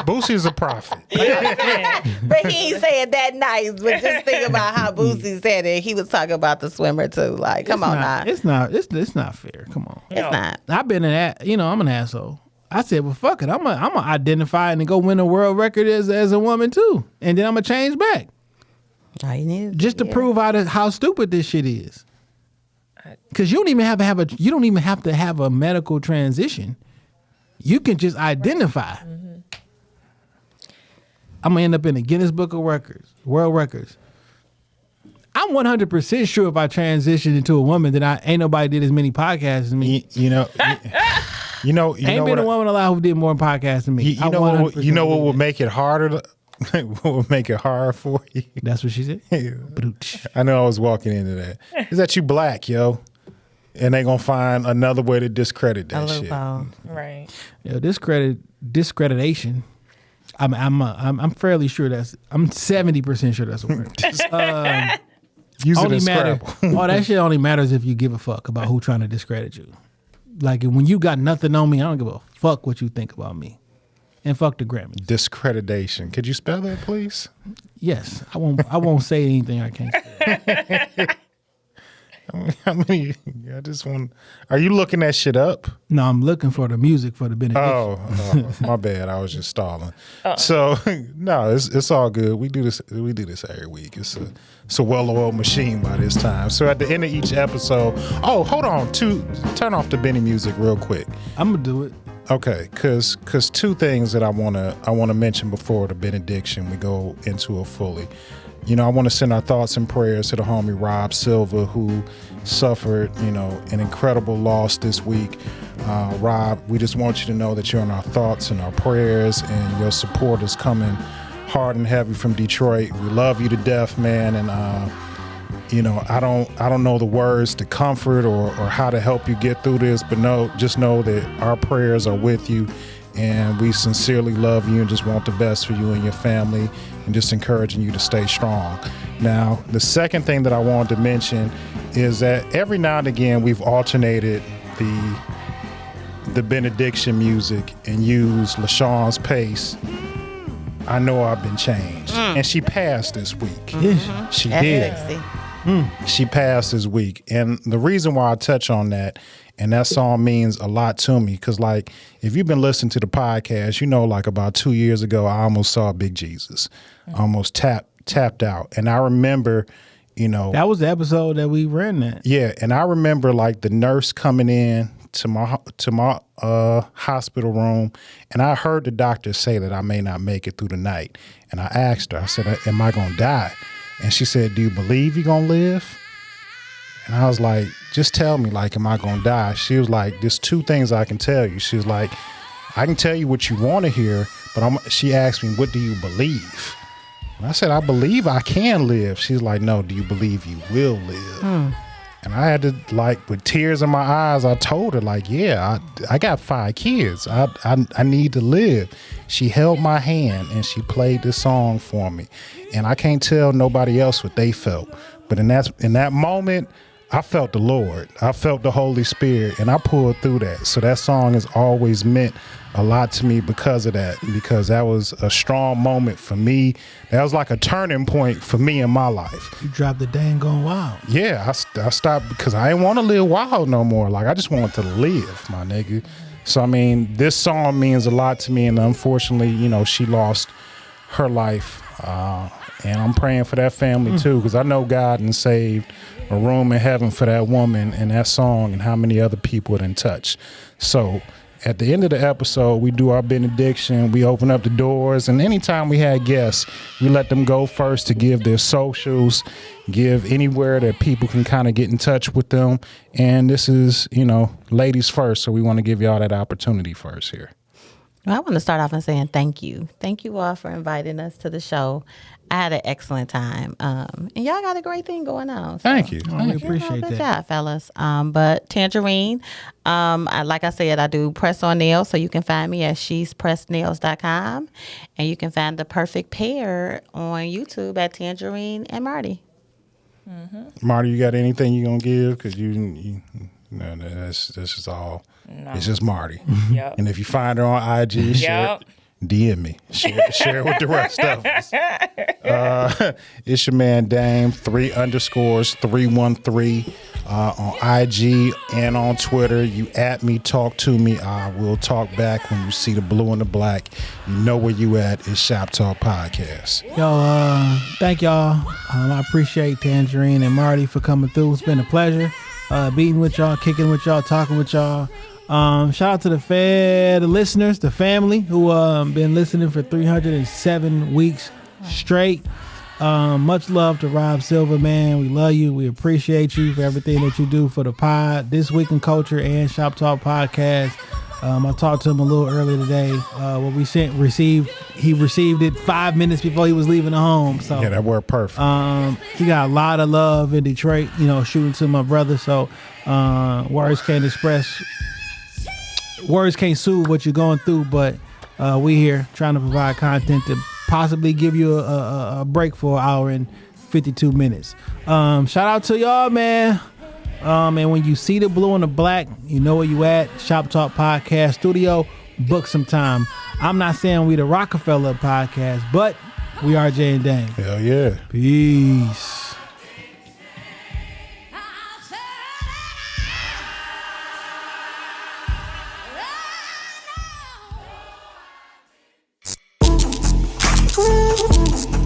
Boosie is a prophet. But he ain't saying that nice. But just think about how Boosie said it. He was talking about the swimmer too. Like, come on now. It's not fair. Come on. It's not. I've been I'm an asshole. I said, well, fuck it. I'm gonna identify and go win a world record as a woman too, and then I'm gonna change back. All you need just to prove how stupid this shit is. Because you don't even have to have a medical transition. You can just identify. I'm gonna end up in the Guinness Book of Records, World Records. I'm 100% sure if I transition into a woman, that ain't nobody did as many podcasts as me. Ain't been a woman alive who did more podcasts than me. You know what would make it harder? What would make it hard for you? That's what she said. I know I was walking into that. Is that you black, yo? And they gonna find another way to discredit that shit. Right. Yo, discreditation. I'm fairly sure I'm 70% sure that's a word. Use it in Scrabble. That shit only matters if you give a fuck about who trying to discredit you. Like when you got nothing on me, I don't give a fuck what you think about me. And fuck the Grammys. Discreditation. Could you spell that, please? Yes. I won't say anything I can't say. Are you looking that shit up? No, I'm looking for the music for the benediction. Oh, my bad. I was just stalling. So no, it's all good. We do this every week. It's a well-oiled machine by this time. So at the end of each episode, hold on, turn off the Benny music real quick. I'm gonna do it. Okay, because two things that I wanna mention before the benediction we go into it fully. I want to send our thoughts and prayers to the homie Rob Silva, who suffered, an incredible loss this week. Rob, we just want you to know that you're in our thoughts and our prayers, and your support is coming hard and heavy from Detroit. We love you to death, man, and I don't know the words to comfort or how to help you get through this, but just know that our prayers are with you, and we sincerely love you and just want the best for you and your family, and just encouraging you to stay strong. Now, the second thing that I wanted to mention is that every now and again we've alternated the benediction music and used LaShawn's Pace. I know I've been changed, and she passed this week. She did. She passed this week, and the reason why I touch on that, and that song means a lot to me, because like if you've been listening to the podcast, like about 2 years ago, I almost saw Big Jesus, almost tapped out, and I remember, that was the episode that we ran that. Yeah, and I remember like the nurse coming in to my hospital room, and I heard the doctor say that I may not make it through the night. And I asked her, I said, am I gonna die? And she said, do you believe you're gonna live? And I was like, just tell me, like, am I gonna die? She was like, there's two things I can tell you. She was like, I can tell you what you want to hear, but she asked me, what do you believe? And I said, I believe I can live. She's like, no, do you believe you will live? And I had to, like, with tears in my eyes, I told her, like, yeah, I got 5 kids. I need to live. She held my hand and she played this song for me. And I can't tell nobody else what they felt. But in that moment, I felt the Lord. I felt the Holy Spirit, and I pulled through that. So that song has always meant a lot to me because of that, because that was a strong moment for me. That was like a turning point for me in my life. You dropped the dang gone wild. Yeah, I stopped because I didn't want to live wild no more. Like, I just wanted to live, my nigga. So, I mean, this song means a lot to me, and unfortunately, you know, she lost her life. And I'm praying for that family too, because I know God done saved a room in heaven for that woman and that song and how many other people it in touch. So at the end of the episode, we do our benediction. We open up the doors, and anytime we had guests, we let them go first to give their socials, give anywhere that people can kind of get in touch with them. And this is, you know, ladies first, so we want to give y'all that opportunity first here. Well, I want to start off and saying thank you. Thank you all for inviting us to the show. I had an excellent time. And y'all got a great thing going on. So, Thank you. We appreciate good that. job, fellas. But Tangerine, like I said, I do press on nails, so you can find me at she'spressednails.com. And you can find the perfect pair on YouTube at Tangerine and Marti. Marty, you got anything you gonna give? Because you no, that's just all. No. It's just Marty. Yep. And if you find her on IG, share it, DM me. Share it with the rest of us. It's your man Dame, 3_313 on IG and on Twitter. You at me, talk to me. I will talk back when you see the blue and the black. You know where you at. It's Shop Talk Podcast. Yo, thank y'all. I appreciate Tangerine and Marty for coming through. It's been a pleasure beating with y'all, kicking with y'all, talking with y'all. Shout out to the listeners, the family who been listening for 307 weeks straight. Much love to Rob Silver, man. We love you. We appreciate you for everything that you do for the pod, This Week in Culture and Shop Talk Podcast. I talked to him a little earlier today. What we he received it 5 minutes before he was leaving the home. So yeah, that worked perfect. He got a lot of love in Detroit, you know, shooting to my brother. So words can't soothe what you're going through, but we here trying to provide content to possibly give you a break for an hour and 52 minutes. Shout out to y'all, man. And when you see the blue and the black, you know where you at. Shop Talk Podcast Studio. Book some time. I'm not saying we the Rockefeller podcast, but we are Jay and Dane. Hell yeah. Peace. Ooh.